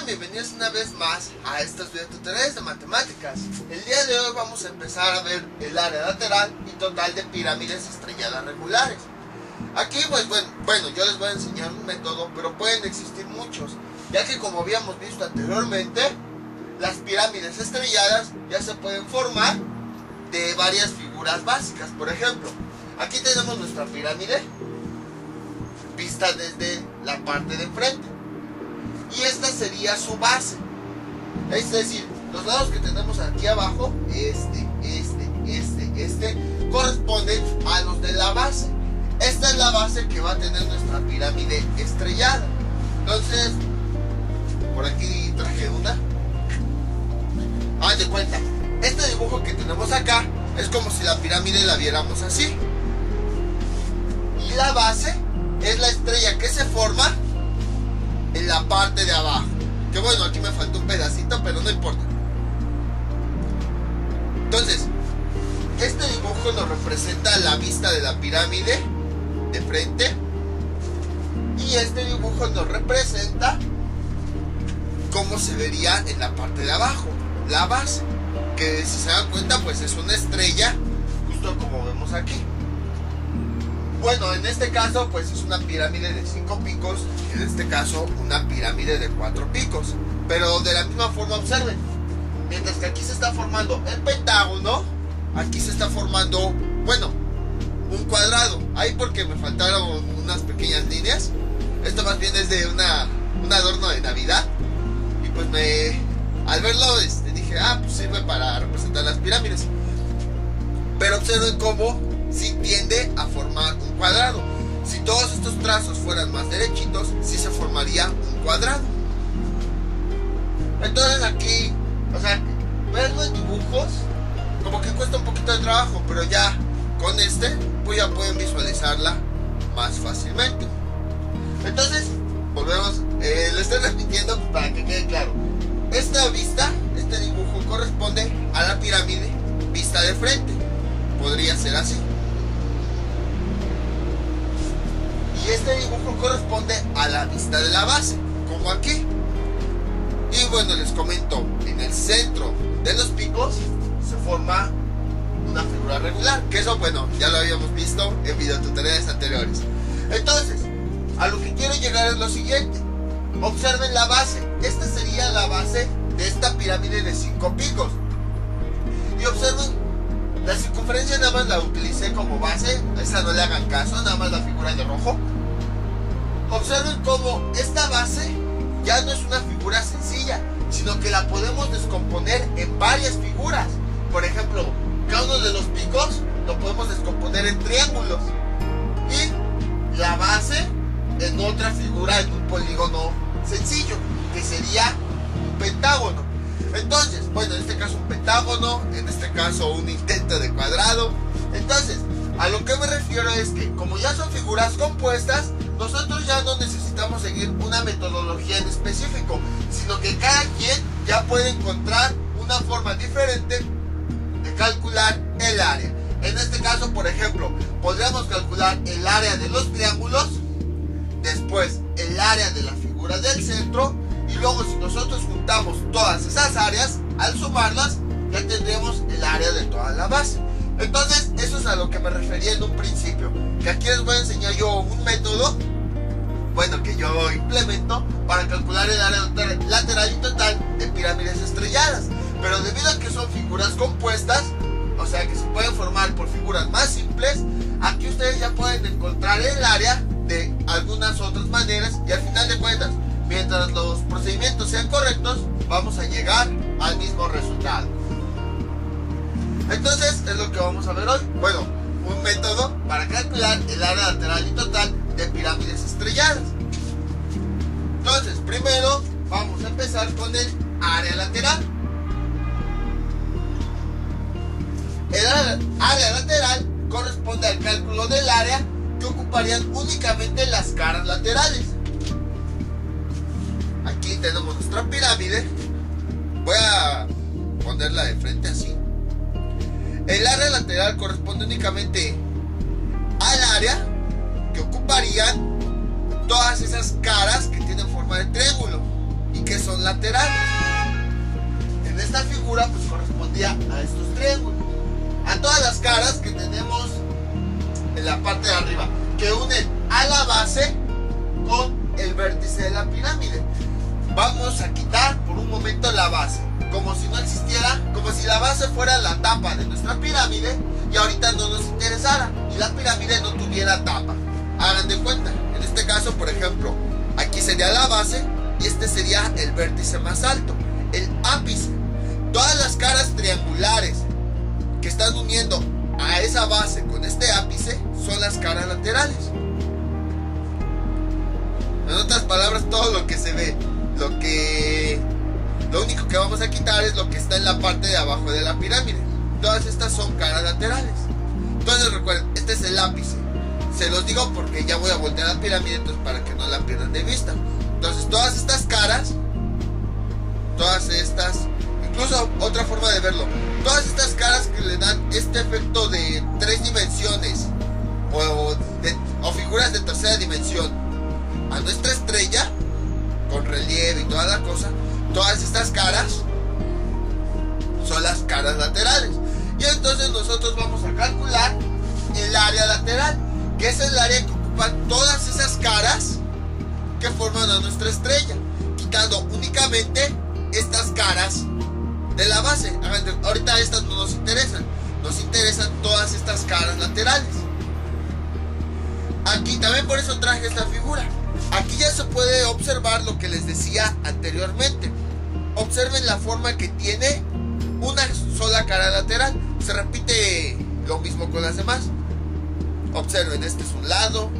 Sean bienvenidos una vez más a estos videotutoriales de matemáticas. El día de hoy vamos a empezar a ver el área lateral y total de pirámides estrelladas regulares. Aquí pues bueno, yo les voy a enseñar un método, pero pueden existir muchos, ya que como habíamos visto anteriormente, las pirámides estrelladas ya se pueden formar de varias figuras básicas. Por ejemplo, aquí tenemos nuestra pirámide vista desde la parte de enfrente. Y esta sería su base. Es decir, los lados que tenemos aquí abajo, este, corresponden a los de la base. Esta es la base que va a tener nuestra pirámide estrellada. Entonces, por aquí traje una. Haz de cuenta, este dibujo que tenemos acá es como si la pirámide la viéramos así. Y la base es la estrella que se forma en la parte de abajo. Que bueno, aquí me faltó un pedacito, pero no importa. Entonces, este dibujo nos representa la vista de la pirámide de frente. Y este dibujo nos representa cómo se vería en la parte de abajo, la base. Que si se dan cuenta, pues es una estrella, justo como vemos aquí. Bueno, en este caso pues es una pirámide de 5 picos, en este caso una pirámide de 4 picos. Pero de la misma forma observen, mientras que aquí se está formando el pentágono, aquí se está formando, bueno, un cuadrado. Ahí porque me faltaron unas pequeñas líneas. Esto más bien es de un adorno de Navidad. Y pues al verlo dije, pues sirve para representar las pirámides. Pero observen cómo sí tiende a formar un cuadrado. Si todos estos trazos fueran más derechitos, sí se formaría un cuadrado. Entonces aquí, o sea, verlo en dibujos como que cuesta un poquito de trabajo, pero ya con pues ya pueden visualizarla más fácilmente. Entonces, volvemos, lo estoy repitiendo para que quede claro. Esta vista, este dibujo corresponde a la pirámide vista de frente. Podría ser así. Y este dibujo corresponde a la vista de la base, como aquí. Y bueno, les comento, en el centro de los picos se forma una figura regular, que eso, bueno, ya lo habíamos visto en videotutoriales anteriores. Entonces, a lo que quiero llegar es lo siguiente. Observen la base. Esta sería la base de esta pirámide de 5 picos. Y observen, la circunferencia nada más la utilicé como base. A esa no le hagan caso, nada más la figura de rojo. Observen cómo esta base ya no es una figura sencilla, sino que la podemos descomponer en varias figuras. Por ejemplo, cada uno de los picos lo podemos descomponer en triángulos. Y la base en otra figura, en un polígono sencillo, que sería un pentágono. Entonces, bueno, en este caso un pentágono, en este caso un intento de cuadrado. Entonces, a lo que me refiero es que como ya son figuras compuestas, nosotros ya no necesitamos seguir una metodología en específico, sino que cada quien ya puede encontrar una forma diferente de calcular el área. En este caso, por ejemplo, podríamos calcular el área de los triángulos, después el área de la figura del centro, y luego si nosotros juntamos todas esas áreas, al sumarlas, ya tendremos el área de toda la base. Entonces, eso es a lo que me refería en un principio, que aquí les voy a enseñar yo un método, bueno, que yo implemento para calcular el área lateral y total de pirámides estrelladas. Pero debido a que son figuras compuestas, o sea que se pueden formar por figuras más simples, aquí ustedes ya pueden encontrar el área de algunas otras maneras, y al final de cuentas, mientras los procedimientos sean correctos, vamos a llegar al mismo resultado. Entonces, es lo que vamos a ver hoy. Bueno, un método para calcular el área lateral y total de pirámides estrelladas. Entonces, primero vamos a empezar con el área lateral. El área lateral corresponde al cálculo del área que ocuparían únicamente las caras laterales. Aquí tenemos nuestra pirámide. Voy a ponerla de frente así. El área lateral corresponde únicamente al área que ocuparían todas esas caras que tienen forma de triángulo y que son laterales. En esta figura pues correspondía a estos triángulos, a todas las caras que tenemos en la parte de arriba, que unen a la base con el vértice de la pirámide. Vamos a quitar por un momento la base, como si no existiera, como si la base fuera la tapa de nuestra pirámide y ahorita no nos interesara y la pirámide no tuviera tapa. Hagan de cuenta, en este caso por ejemplo, aquí sería la base y este sería el vértice más alto, el ápice. Todas las caras triangulares que están uniendo a esa base con este ápice son las caras laterales. En otras palabras, todo lo que se ve, lo único que vamos a quitar es lo que está en la parte de abajo de la pirámide. Todas estas son caras laterales. Entonces recuerden, este es el ápice. Se los digo porque ya voy a voltear la pirámide, entonces para que no la pierdan de vista. Entonces todas estas caras, todas estas, incluso otra forma de verlo, todas estas caras que le dan este efecto de 3 dimensiones o figuras de tercera dimensión a nuestra estrella, con relieve y toda la cosa, todas estas caras son las caras laterales. Y entonces nosotros vamos a calcular el área lateral, que es el área que ocupan todas esas caras que forman a nuestra estrella, quitando únicamente estas caras de la base. Ahorita estas no nos interesan, nos interesan todas estas caras laterales. Aquí también por eso traje esta figura. Aquí ya se puede observar lo que les decía anteriormente. Observen la forma que tiene una sola cara lateral. Se repite lo mismo con las demás. Observen, este es un lado,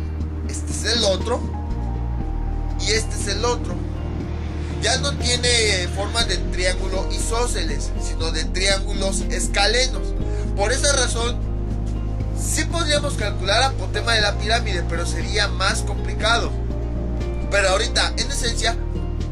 este es el otro y este es el otro. Ya no tiene forma de triángulo isósceles, sino de triángulos escalenos. Por esa razón, sí podríamos calcular apotema de la pirámide, pero sería más complicado. Pero ahorita, en esencia,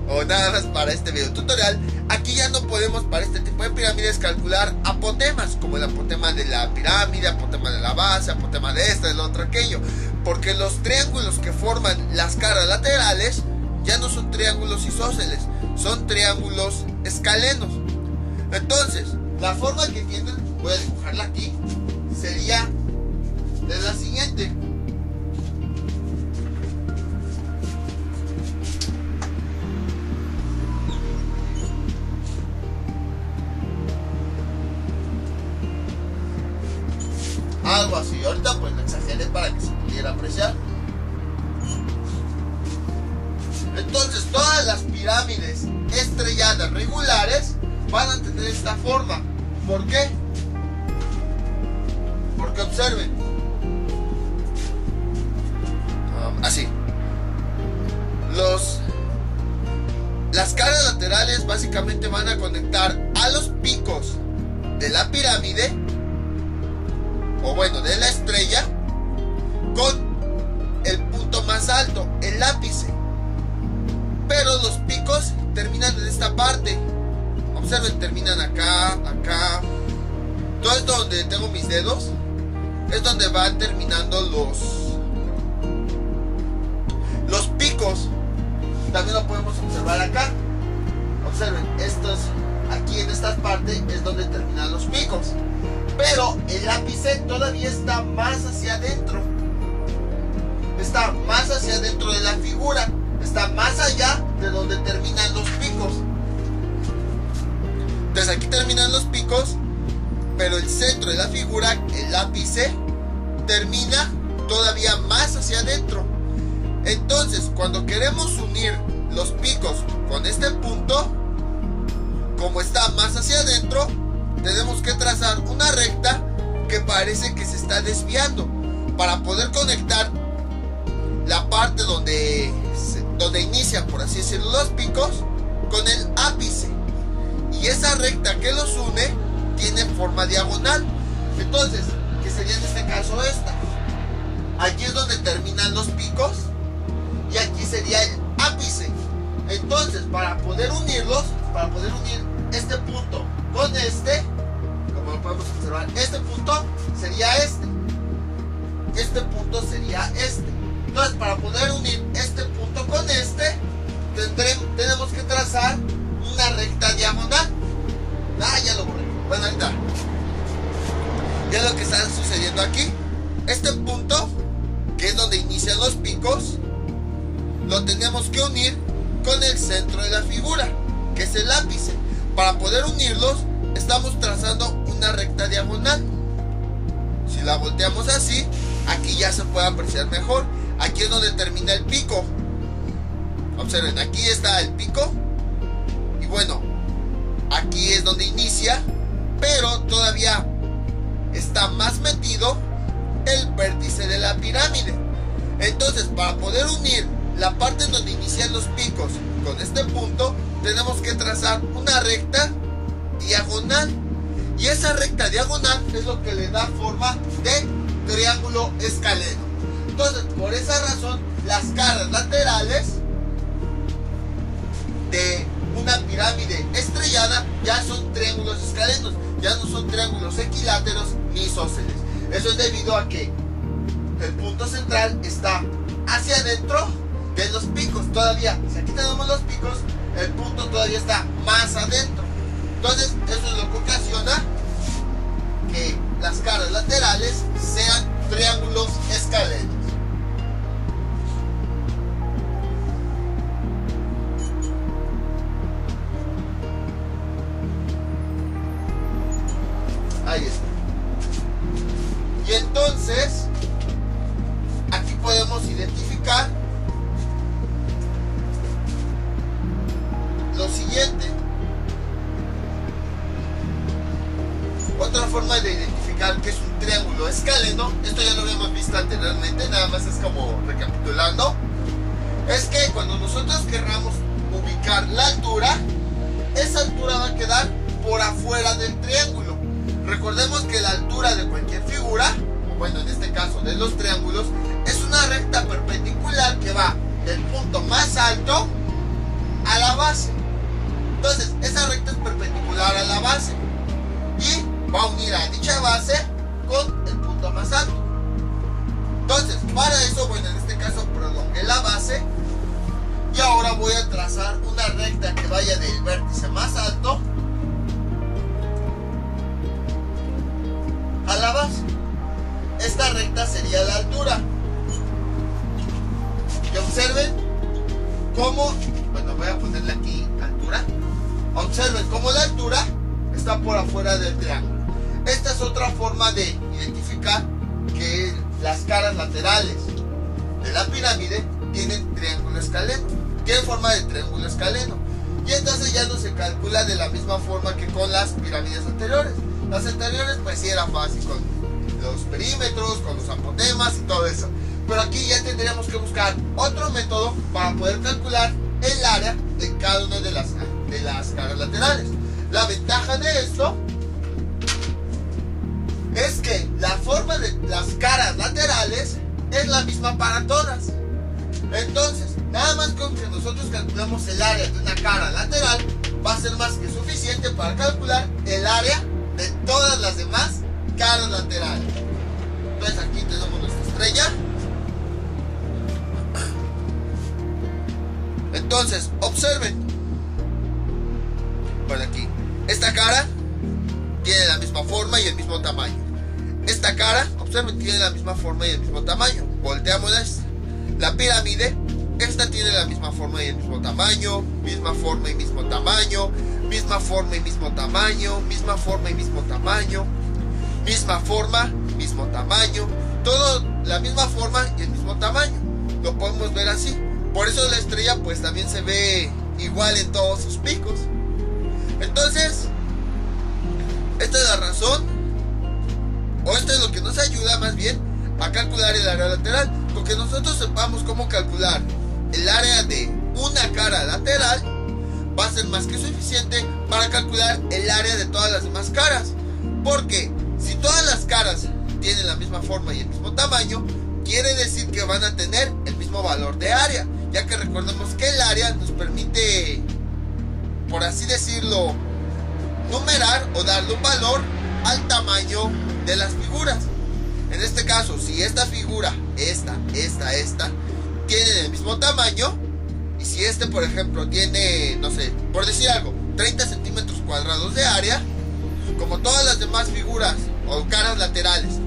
o nada más para este video tutorial, aquí ya no podemos para este tipo de pirámides calcular apotemas, como el apotema de la pirámide, apotema de la base, apotema de esta, del otro, aquello. Porque los triángulos que forman las caras laterales ya no son triángulos isósceles, son triángulos escalenos. Entonces, la forma que tienen, voy a dibujarla aquí, sería de la siguiente. Algo así, ahorita pues lo exageré para que se pudiera apreciar. Entonces todas las pirámides estrelladas regulares van a tener esta forma. ¿Por qué? Porque observen, así, las caras laterales básicamente van a conectar a los picos de la pirámide, o bueno, de la estrella, con el punto más alto, el ápice. Pero los picos terminan en esta parte. Observen, terminan acá, acá. Todo esto donde tengo mis dedos es donde van terminando los picos. También lo podemos observar acá. Observen, estos aquí en estas partes es donde terminan los picos. Pero el ápice todavía está más hacia adentro. Está más hacia adentro de la figura. Está más allá de donde terminan los picos. Entonces aquí terminan los picos, pero el centro de la figura, el ápice, termina todavía más hacia adentro. Entonces, cuando queremos unir los picos con este punto, como está más hacia adentro, tenemos que trazar una recta que parece que se está desviando para poder conectar la parte donde inician, por así decirlo, los picos con el ápice. Y esa recta que los une tiene forma diagonal. Entonces, ¿qué sería en este caso esta? Aquí es donde terminan los picos y aquí sería el ápice. Entonces, para poder unirlos, para poder unir este punto con este, como lo podemos observar, este punto sería este. Este punto sería este. Entonces, para poder unir este punto con este, tenemos que trazar una recta diagonal. Ya lo borré. Bueno, ahí está. Ya lo que está sucediendo aquí. Este punto, que es donde inician los picos, lo tenemos que unir con el centro de la figura, que es el ápice. Para poder unirlos, estamos trazando una recta diagonal. Si la volteamos así, aquí ya se puede apreciar mejor. Aquí es donde termina el pico. Observen, aquí está el pico. Y bueno, aquí es donde inicia, pero todavía está más metido el vértice de la pirámide. Entonces, para poder unir la parte en donde inician los picos con este punto, tenemos que trazar una recta diagonal. Y esa recta diagonal es lo que le da forma de triángulo escaleno. Entonces, por esa razón, las caras laterales de una pirámide estrellada ya son triángulos escalenos, ya no son triángulos equiláteros ni isósceles. Eso es debido a que el punto central está hacia adentro de los picos. Todavía, si aquí tenemos los picos, el punto todavía está más adentro. Entonces, eso es lo que ocasiona que las caras laterales sean triángulos escalenos. Ahí está. Y entonces, aquí podemos identificar lo siguiente. Otra forma de identificar que es un triángulo escaleno, esto ya lo habíamos visto anteriormente, nada más es como recapitulando, es que cuando nosotros querramos ubicar la altura, esa altura va a quedar por afuera del triángulo. Recordemos que la altura de cualquier figura, o bueno, en este caso de los triángulos, es una recta perpendicular que va del punto más alto a la base. Entonces, esa recta es perpendicular a la base y va a unir a dicha base con el punto más alto. Entonces, para eso, bueno, en este caso prolongué la base y ahora voy a trazar una recta que vaya del vértice más alto a la base. Esta recta sería la altura. Y observen cómo, bueno, voy a ponerle aquí altura. Observen cómo la altura está por afuera del triángulo. Esta es otra forma de identificar que las caras laterales de la pirámide tienen triángulo escaleno, tienen forma de triángulo escaleno. Y entonces ya no se calcula de la misma forma que con las pirámides anteriores. Las anteriores pues sí era fácil con los perímetros, con los apotemas y todo eso. Pero aquí ya tendríamos que buscar otro método para poder calcular el área de cada una de las caras laterales. La ventaja de esto es que la forma de las caras laterales es la misma para todas. Entonces, nada más con que nosotros calculemos el área de una cara lateral, va a ser más que suficiente para calcular el área de todas las demás caras laterales. Entonces aquí tenemos nuestra estrella. Entonces, observen. Por aquí, esta cara tiene la misma forma y el mismo tamaño. Esta cara, observen, tiene la misma forma y el mismo tamaño. Volteamos la pirámide. Esta tiene la misma forma y el mismo tamaño, misma forma y mismo tamaño, misma forma y mismo tamaño, misma forma y mismo tamaño, misma forma, mismo tamaño, todo la misma forma y el mismo tamaño. Lo podemos ver así. Por eso la estrella pues también se ve igual en todos sus picos. Entonces, esta es la razón, o esto es lo que nos ayuda más bien a calcular el área lateral. Porque nosotros sepamos cómo calcular el área de una cara lateral, va a ser más que suficiente para calcular el área de todas las demás caras. Porque si todas las caras tienen la misma forma y el mismo tamaño, quiere decir que van a tener el mismo valor de área, ya que recordemos que el área nos permite, por así decirlo, numerar o darle un valor al tamaño de las figuras. En este caso, si esta figura, esta, tienen el mismo tamaño Y si este, por ejemplo, tiene, no sé, por decir algo, 30 centímetros cuadrados de área, como todas las demás figuras o caras laterales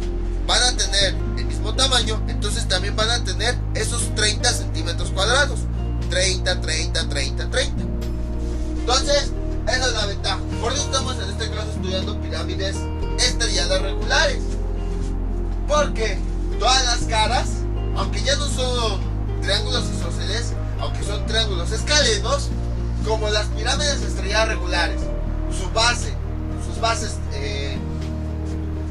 van a tener el mismo tamaño, entonces también van a tener esos 30 centímetros cuadrados. 30, 30, 30, 30. Entonces, esa es la ventaja. Por eso estamos en este caso estudiando pirámides estrelladas regulares. Porque todas las caras, aunque ya no son triángulos isósceles, aunque son triángulos escalenos, como las pirámides estrelladas regulares, sus bases,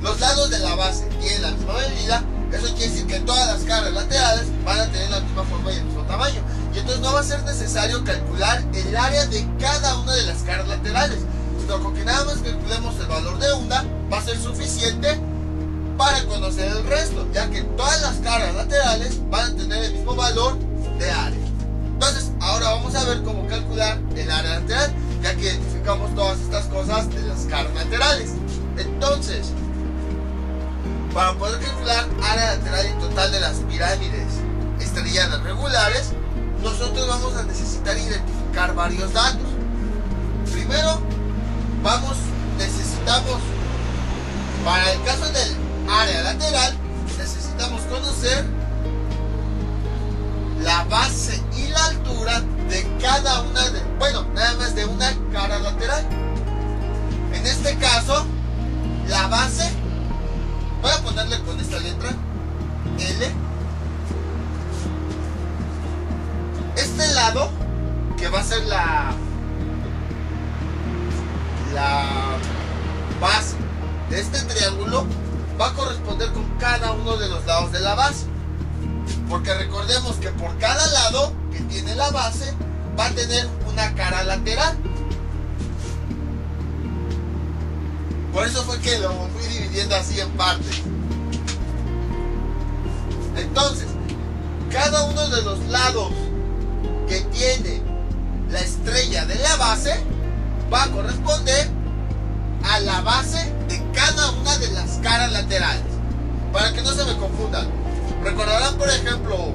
los lados de la base tienen la misma medida, eso quiere decir que todas las caras laterales van a tener la misma forma y el mismo tamaño. Y entonces no va a ser necesario calcular el área de cada una de las caras laterales, sino con que nada más calculemos el valor de una va a ser suficiente para conocer el resto, ya que todas las caras laterales van a tener el mismo valor de área. Entonces ahora vamos a ver cómo calcular el área lateral, ya que identificamos todas estas cosas de las caras laterales. Entonces, para poder calcular área lateral y total de las pirámides estrelladas regulares, nosotros vamos a necesitar identificar varios datos. Primero, necesitamos, para el caso del área lateral, necesitamos conocer la base y la altura de cada una nada más de una cara lateral. En este caso, la base, voy a ponerle con esta letra L. Este lado, que va a ser la base de este triángulo, va a corresponder con cada uno de los lados de la base. Porque recordemos que por cada lado que tiene la base va a tener una cara lateral. Por eso fue que lo fui dividiendo así en partes. Entonces, cada uno de los lados que tiene la estrella de la base va a corresponder a la base de cada una de las caras laterales. Para que no se me confundan. Recordarán, por ejemplo,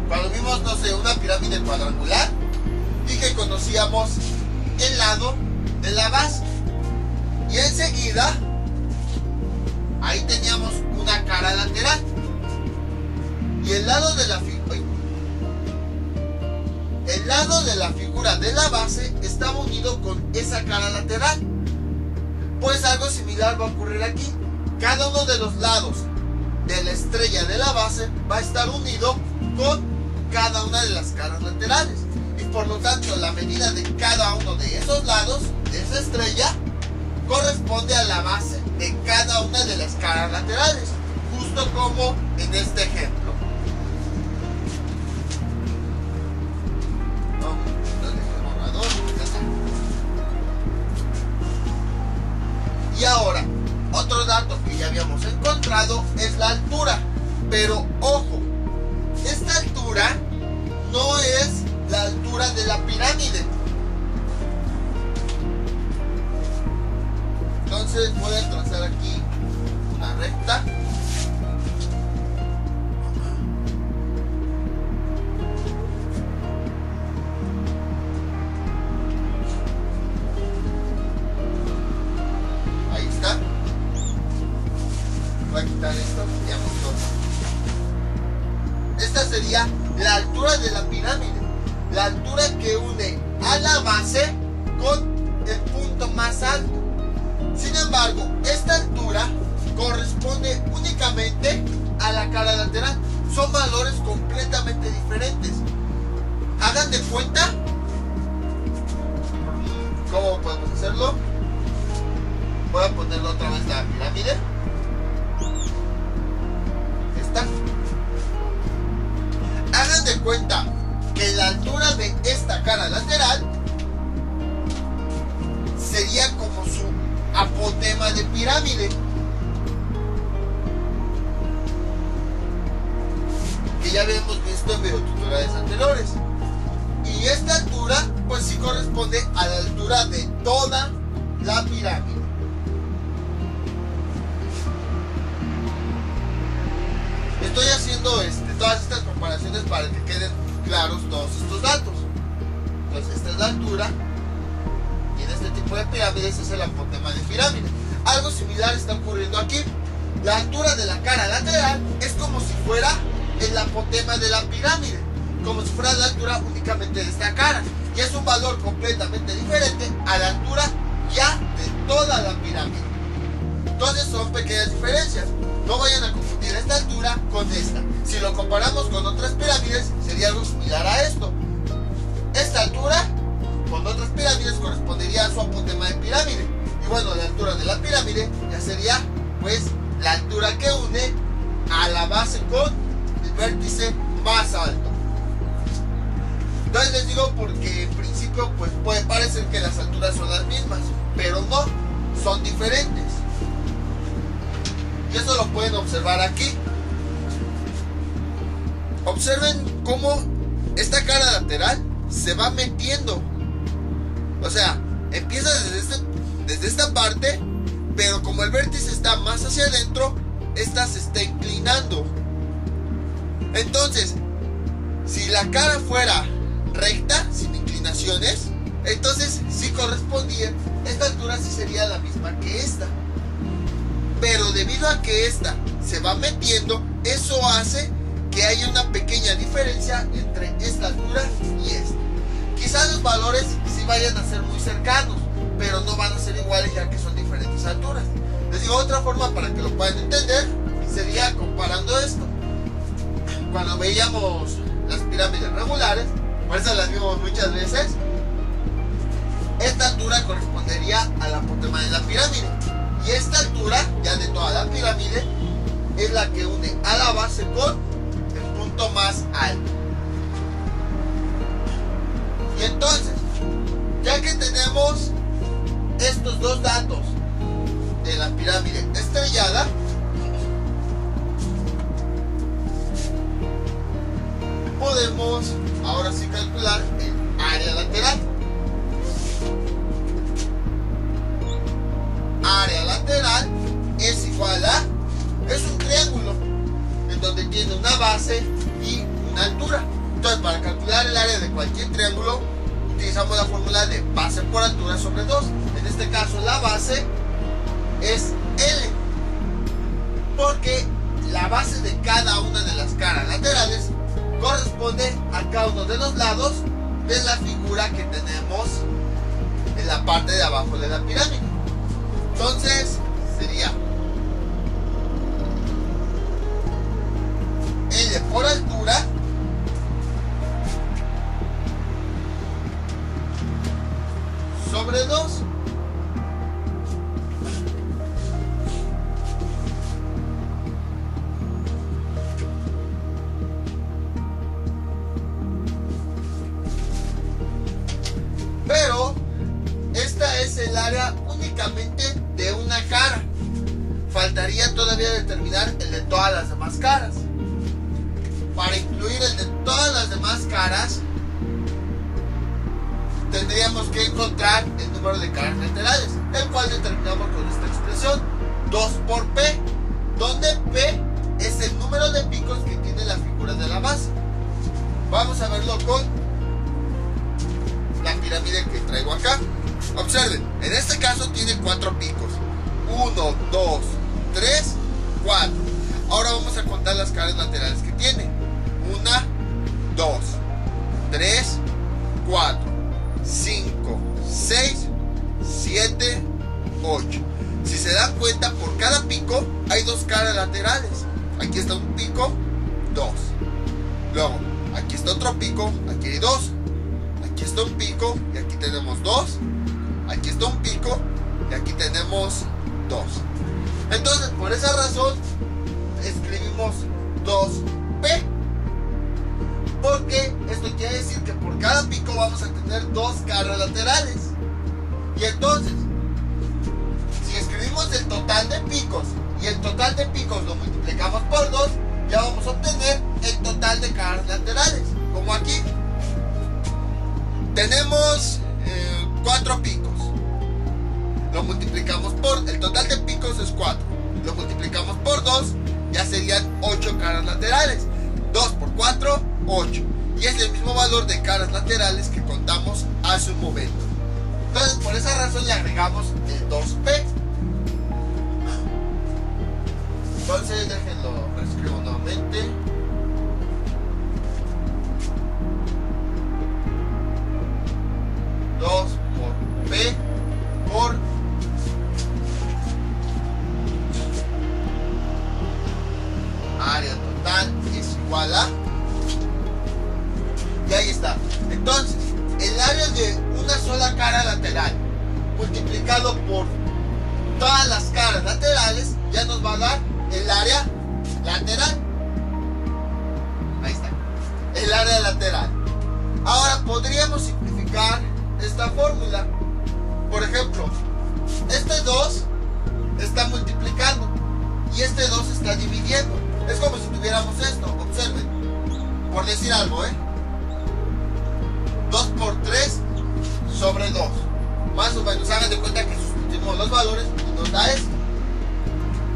cuando vimos, no sé, una pirámide cuadrangular y que conocíamos el lado de la base. Y enseguida, ahí teníamos una cara lateral. Y el lado de la figura de la base estaba unido con esa cara lateral. Pues algo similar va a ocurrir aquí. Cada uno de los lados de la estrella de la base va a estar unido con cada una de las caras laterales. Y por lo tanto, la medida de cada uno de esos lados de esa estrella corresponde a la base de cada una de las caras laterales. Justo como en este ejemplo. Y ahora, otro dato que ya habíamos encontrado es la altura. Pero ojo, esta altura no es la altura de la pirámide. Entonces voy a trazar aquí una recta. Voy a quitar esto, ya mostró. Esta sería la altura de la pirámide, la altura que une a la base con el punto más alto. Sin embargo, esta altura corresponde únicamente a la cara lateral. Son valores completamente diferentes. Hagan de cuenta cómo podemos hacerlo. Voy a ponerlo otra vez la pirámide. Hagan de cuenta que la altura de esta cara lateral sería como su apotema de pirámide, que ya habíamos visto en videotutoriales anteriores. Y esta altura pues sí corresponde a la altura de toda la pirámide. Estoy haciendo todas estas dimensiones para que queden claros todos estos datos. Entonces esta es la altura y en este tipo de pirámides es el apotema de pirámide. Algo similar está ocurriendo aquí. La altura de la cara lateral es como si fuera el apotema de la pirámide, como si fuera la altura únicamente de esta cara, y es un valor completamente diferente a la altura ya de toda la pirámide. Entonces son pequeñas diferencias. No vayan a confundir esta altura con esta. Si lo comparamos con otras pirámides, sería algo similar a esto. Esta altura con otras pirámides correspondería a su apotema de pirámide. Y bueno, la altura de la pirámide ya sería pues la altura que une a la base con el vértice más alto. Entonces les digo porque en principio pues puede parecer que las alturas son las mismas, pero no, son diferentes. Y eso lo pueden observar aquí. Observen cómo esta cara lateral se va metiendo. O sea, empieza desde esta parte, pero como el vértice está más hacia adentro, esta se está inclinando. Entonces, si la cara fuera recta, sin inclinaciones, entonces sí correspondía, esta altura sí sería la misma que esta. Pero debido a que esta se va metiendo, eso hace que haya una pequeña diferencia entre esta altura y esta. Quizás los valores sí vayan a ser muy cercanos, pero no van a ser iguales ya que son diferentes alturas. Les digo, otra forma para que lo puedan entender sería comparando esto. Cuando veíamos las pirámides regulares, por eso las vimos muchas veces, esta altura correspondería al apotema de la pirámide. Y esta altura, ya de toda la pirámide, es la que une a la base con el punto más alto. Y entonces, ya que tenemos estos dos datos de la pirámide estrellada, podemos ahora sí calcular el área lateral. Área lateral es igual a, es un triángulo en donde tiene una base y una altura. Entonces, para calcular el área de cualquier triángulo utilizamos la fórmula de base por altura sobre 2. En este caso la base es L, porque la base de cada una de las caras laterales corresponde a cada uno de los lados de la figura que tenemos en la parte de abajo de la pirámide. Entonces sería L por altura sobre 2. Pero esta es el área únicamente de una cara. Faltaría todavía determinar el de todas las demás caras. Para incluir el de todas las demás caras, tendríamos que encontrar el número de caras laterales, el cual determinamos con esta expresión 2 por P, donde P es el número de picos que tiene la figura de la base. Vamos a verlo con la pirámide que traigo acá. Observen, en este caso tiene 4 picos. 1, 2, 3, 4. Ahora vamos a contar las caras laterales que tiene. 1, 2, 3, 4, 5, 6, 7, 8. Si se dan cuenta, por cada pico hay 2 caras laterales. Aquí está un pico, 2. Luego, aquí está otro pico, aquí hay 2. Aquí está un pico y aquí tenemos 2. Aquí está un pico y aquí tenemos 2. Entonces, por esa razón escribimos 2P, porque esto quiere decir que por cada pico vamos a tener 2 caras laterales. Y entonces, si escribimos el total de picos y el total de picos lo multiplicamos por 2, ya vamos a obtener el total de caras laterales. Como aquí tenemos 4 picos, lo multiplicamos por, el total de picos es 4, lo multiplicamos por 2, ya serían 8 caras laterales. 2 por 4, 8. Y es el mismo valor de caras laterales que contamos hace un momento. Entonces, por esa razón le agregamos el 2P. Entonces, déjenlo, reescribo nuevamente. Dos por P por área total es igual a, y ahí está. Entonces, el área de una sola cara lateral multiplicado por todas las caras laterales ya nos va a dar el área lateral. Ahí está, el área lateral. Ahora podríamos simplificar esta fórmula. Por ejemplo, este 2 está multiplicando y este 2 está dividiendo. Es como si tuviéramos esto, observen, por decir algo, 2 por 3 sobre 2. Más o menos, hagan de cuenta que sustituimos los valores y nos da esto.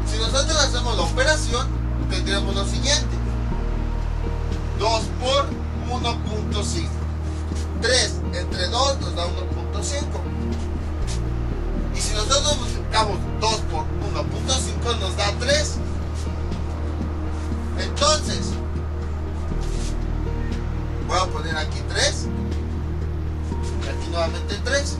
Si nosotros hacemos la operación, tendremos lo siguiente: 2 por 1.5. 3 entre 2 nos da 1.5. Y si nosotros multiplicamos 2 por 1.5 nos da 3. Entonces, voy a poner aquí 3 y aquí nuevamente 3.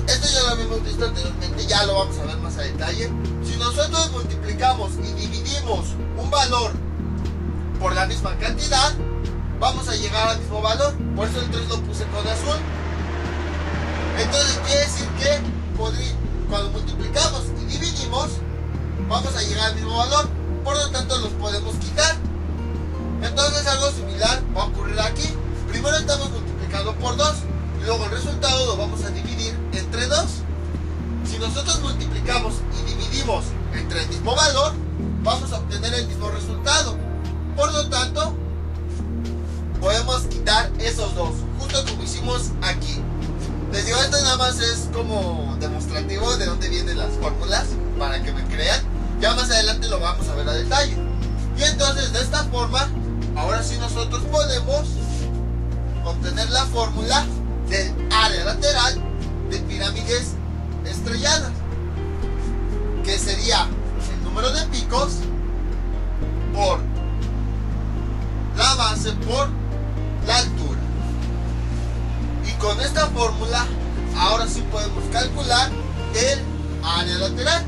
Esto ya lo habíamos visto anteriormente, ya lo vamos a ver más a detalle. Si nosotros multiplicamos y dividimos un valor por la misma cantidad, vamos a llegar al mismo valor. Por eso el 3 lo puse con azul. Entonces quiere decir que cuando multiplicamos y dividimos, vamos a llegar al mismo valor. Por lo tanto los podemos quitar. Entonces algo similar va a ocurrir aquí. Primero estamos multiplicando por 2, y luego el resultado lo vamos a dividir entre 2. Si nosotros multiplicamos y dividimos entre el mismo valor, vamos a obtener el mismo resultado. Por lo tanto, podemos quitar esos dos, justo como hicimos aquí. Les digo, esto nada más es como demostrativo de dónde vienen las fórmulas, para que me crean. Ya más adelante lo vamos a ver a detalle. Y entonces, de esta forma, ahora sí nosotros podemos obtener la fórmula del área lateral de pirámides estrelladas, que sería el número de picos por la base por la altura. Y con esta fórmula ahora sí podemos calcular el área lateral.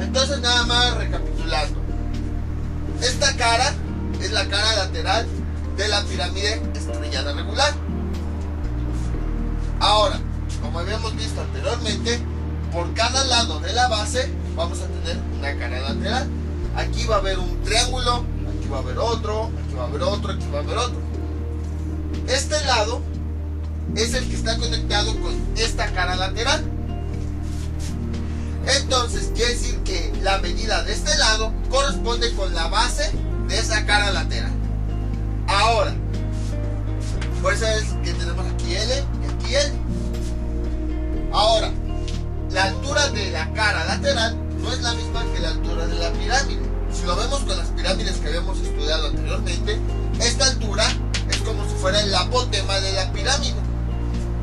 Entonces, nada más recapitulando, esta cara es la cara lateral de la pirámide estrellada regular. Ahora, como habíamos visto anteriormente, por cada lado de la base vamos a tener una cara lateral. Aquí va a haber un triángulo, aquí va a haber otro, aquí va a haber otro, aquí va a haber otro. Este lado es el que está conectado con esta cara lateral. Entonces quiere decir que la medida de este lado corresponde con la base de esa cara lateral. Ahora, por eso es que tenemos aquí L y aquí L. Ahora, la altura de la cara lateral no es la misma que la altura de la pirámide. Si lo vemos con las pirámides que habíamos estudiado anteriormente, esta altura es como si fuera el apotema de la pirámide.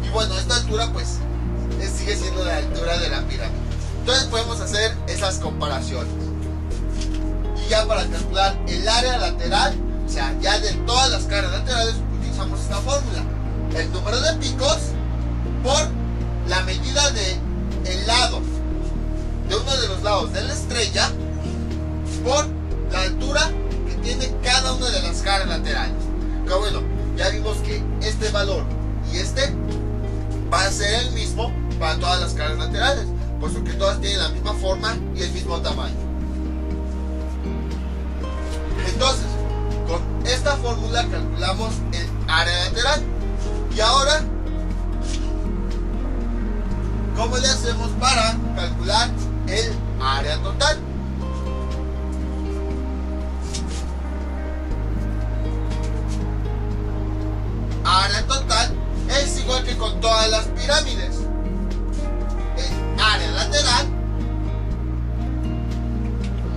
Y bueno, esta altura pues sigue siendo la altura de la pirámide. Entonces podemos hacer esas comparaciones. Y ya para calcular el área lateral, o sea, ya de todas las caras laterales, utilizamos esta fórmula: el número de picos por la medida de el lado de uno de los lados de la estrella por la altura que tiene cada una de las caras laterales. Pero bueno, ya vimos que este valor y este va a ser el mismo para todas las caras laterales, puesto que todas tienen la misma forma y el mismo tamaño. Entonces, con esta fórmula calculamos el área lateral. Y ahora, ¿cómo le hacemos para calcular el área total? Área total es igual que con todas las pirámides. El área lateral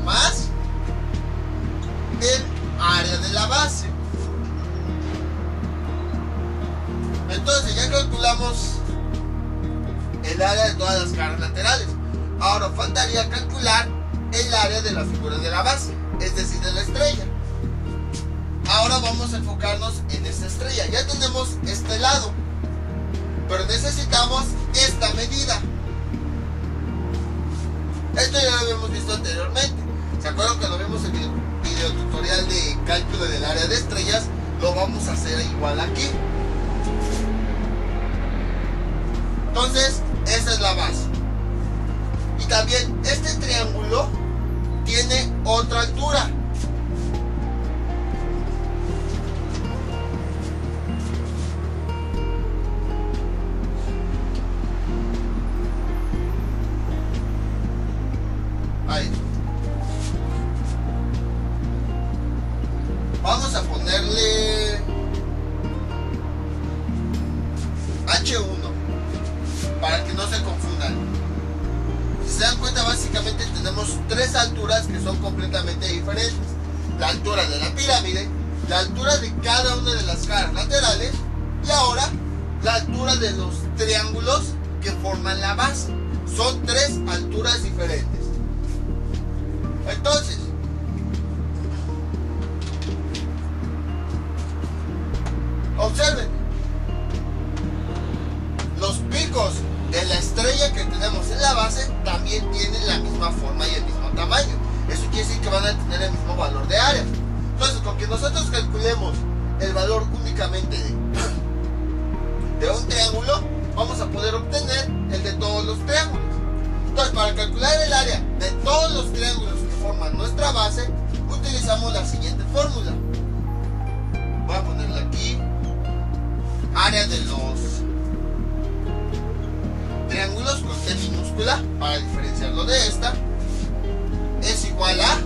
más base. Entonces ya calculamos el área de todas las caras laterales. Ahora faltaría calcular el área de la figura de la base, es decir, de la estrella. Ahora vamos a enfocarnos en esta estrella. Ya tenemos este lado, pero necesitamos esta medida. Esto ya lo habíamos visto anteriormente. ¿Se acuerdan que lo vimos en el video tutorial de cálculo del área de estrellas? Lo vamos a hacer igual aquí. Entonces, esa es la base. Y también este triángulo tiene otra altura. Ahí. Vamos a ponerle H1 para que no se confundan. Si se dan cuenta, básicamente tenemos tres alturas que son completamente diferentes: la altura de la pirámide, la altura de cada una de las caras laterales y ahora la altura de los triángulos que forman la base. Son tres alturas diferentes. Entonces, observen, los picos de la estrella que tenemos en la base también tienen la misma forma y el mismo tamaño. Eso quiere decir que van a tener el mismo valor de área. Entonces, con que nosotros calculemos el valor únicamente de un triángulo, vamos a poder obtener el de todos los triángulos. Entonces, para calcular el área de todos los triángulos que forman nuestra base, utilizamos la siguiente fórmula. Voy a ponerla aquí. Área de los triángulos con T minúscula para diferenciarlo de esta es igual a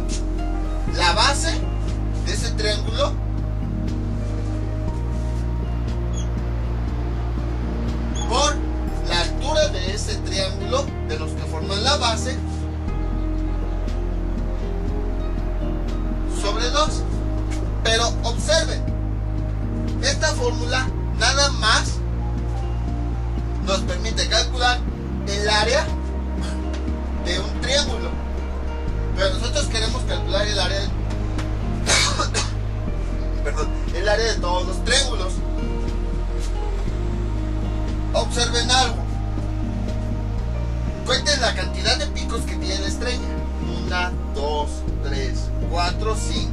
la base de ese triángulo por la altura de ese triángulo de los que forman la base sobre 2. Pero observen, esta fórmula nada más nos permite calcular el área de un triángulo, pero nosotros queremos calcular el área el área de todos los triángulos. Observen algo, cuenten la cantidad de picos que tiene la estrella: 1, 2, 3, 4, 5.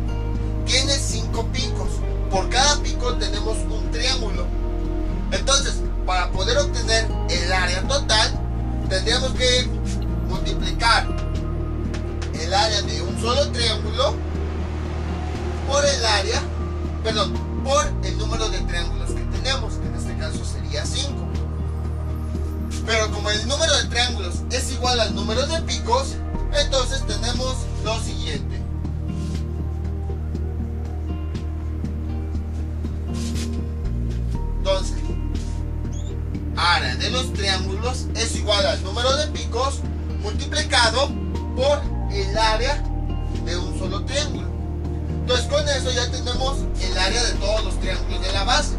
Tiene 5 picos. Por cada pico tenemos un triángulo. Entonces, para poder obtener el área total, tendríamos que multiplicar el área de un solo triángulo por el área, por el número de triángulos que tenemos, que en este caso sería 5. Pero como el número de triángulos es igual al número de picos, entonces tenemos lo siguiente. Entonces, área de los triángulos es igual al número de picos multiplicado por el área de un solo triángulo. Entonces, con eso ya tenemos el área de todos los triángulos de la base.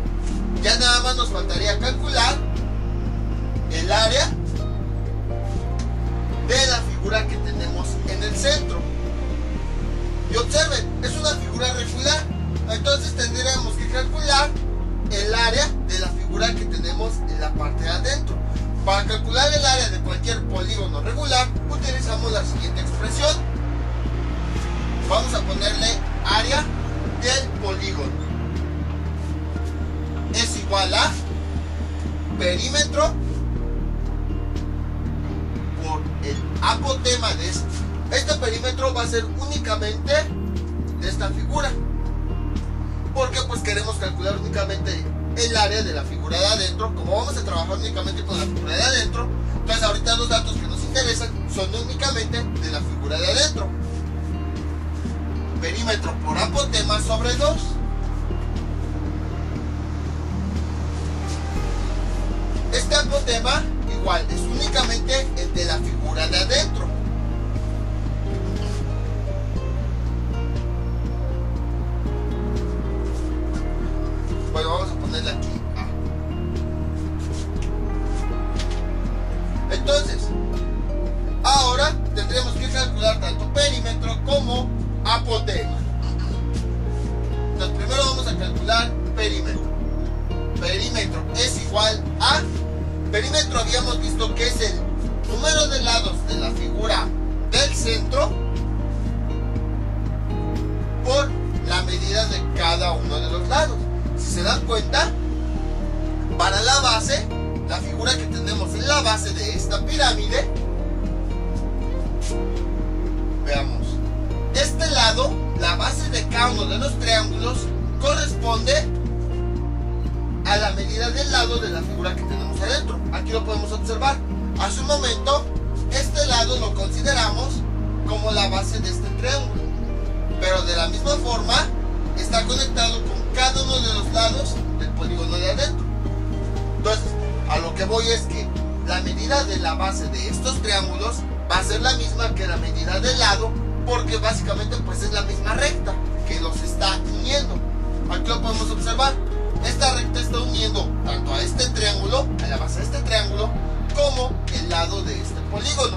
Ya nada más nos faltaría calcular el área de la figura que tenemos en el centro. Y observen, es una figura regular. Entonces tendríamos que calcular el área de la figura que tenemos en la parte de adentro. Para calcular el área de cualquier polígono regular, utilizamos la siguiente expresión. Vamos a ponerle área del polígono. Es igual a perímetro por el apotema de este. Este perímetro va a ser únicamente de esta figura, porque pues queremos calcular únicamente el área de la figura de adentro. Como vamos a trabajar únicamente con la figura de adentro, entonces ahorita los datos que nos interesan son únicamente de la figura de adentro. Perímetro por apotema sobre 2. Este apotema igual es únicamente el de la figura de adentro. ponerle aquí A. Entonces, ahora tendremos que calcular tanto perímetro como apotema. Entonces, primero vamos a calcular perímetro. Perímetro es igual a... Perímetro habíamos visto que es el número de lados de la figura del centro por la medida de cada uno de los lados. Si se dan cuenta, para la base, la figura que tenemos en la base de esta pirámide, veamos, este lado, la base de cada uno de los triángulos corresponde a la medida del lado de la figura que tenemos adentro. Aquí lo podemos observar. Hace un momento, este lado lo consideramos como la base de este triángulo, pero de la misma forma está conectado con cada uno de los lados del polígono de adentro. Entonces, a lo que voy es que la medida de la base de estos triángulos va a ser la misma que la medida del lado, porque básicamente pues es la misma recta que los está uniendo. Aquí lo podemos observar. Esta recta está uniendo tanto a este triángulo, a la base de este triángulo, como el lado de este polígono.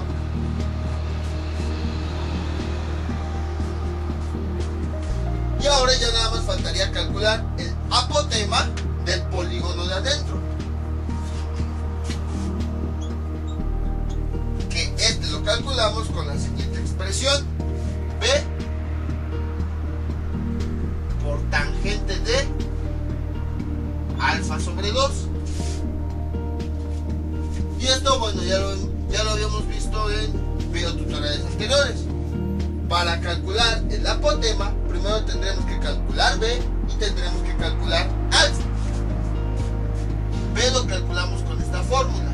Y ahora ya nada más faltaría calcular el apotema del polígono de adentro, que este lo calculamos con la siguiente expresión: B por tangente de alfa sobre 2. Y esto, bueno, ya lo habíamos visto en videotutoriales anteriores. Para calcular el apotema, primero tendremos que calcular B y tendremos que calcular alfa. B lo calculamos con esta fórmula,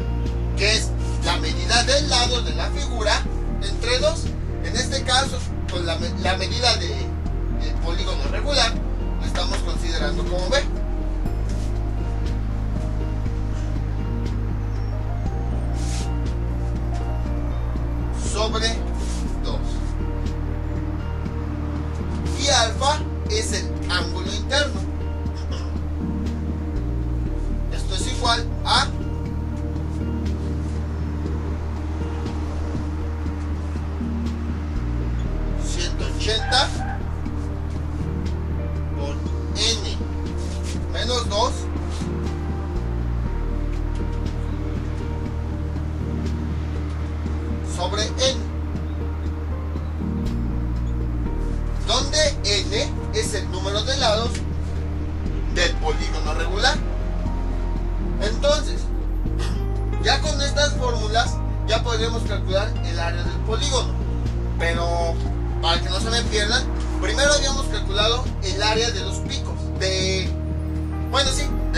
que es la medida del lado de la figura entre 2. En este caso, con la medida del polígono regular, lo estamos considerando como B. Sobre 2. Y alfa es el ángulo interno. Esto es igual a 180 por n menos 2 sobre n, donde n es el número de lados del polígono regular. Entonces, ya con estas fórmulas ya podremos calcular el área del polígono, pero para que no se me pierdan, primero habíamos calculado el área de los picos, de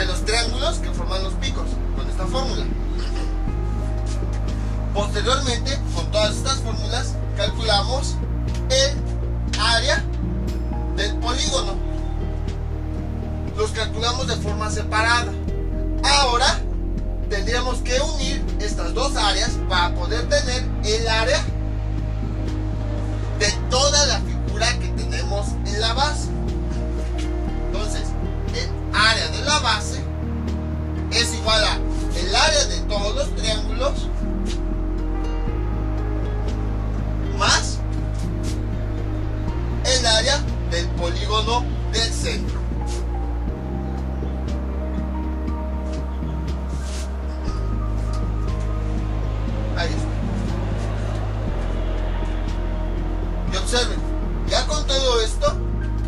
los triángulos que forman los picos con esta fórmula. Posteriormente, con todas estas fórmulas, calculamos el área del polígono. Los calculamos de forma separada. Ahora tendríamos que unir estas dos áreas para poder tener el área de toda la figura que tenemos en la base. Entonces, el área de la base es igual a el área de todos los triángulos más el área del polígono del centro. Ahí está. Y observen, ya con todo esto,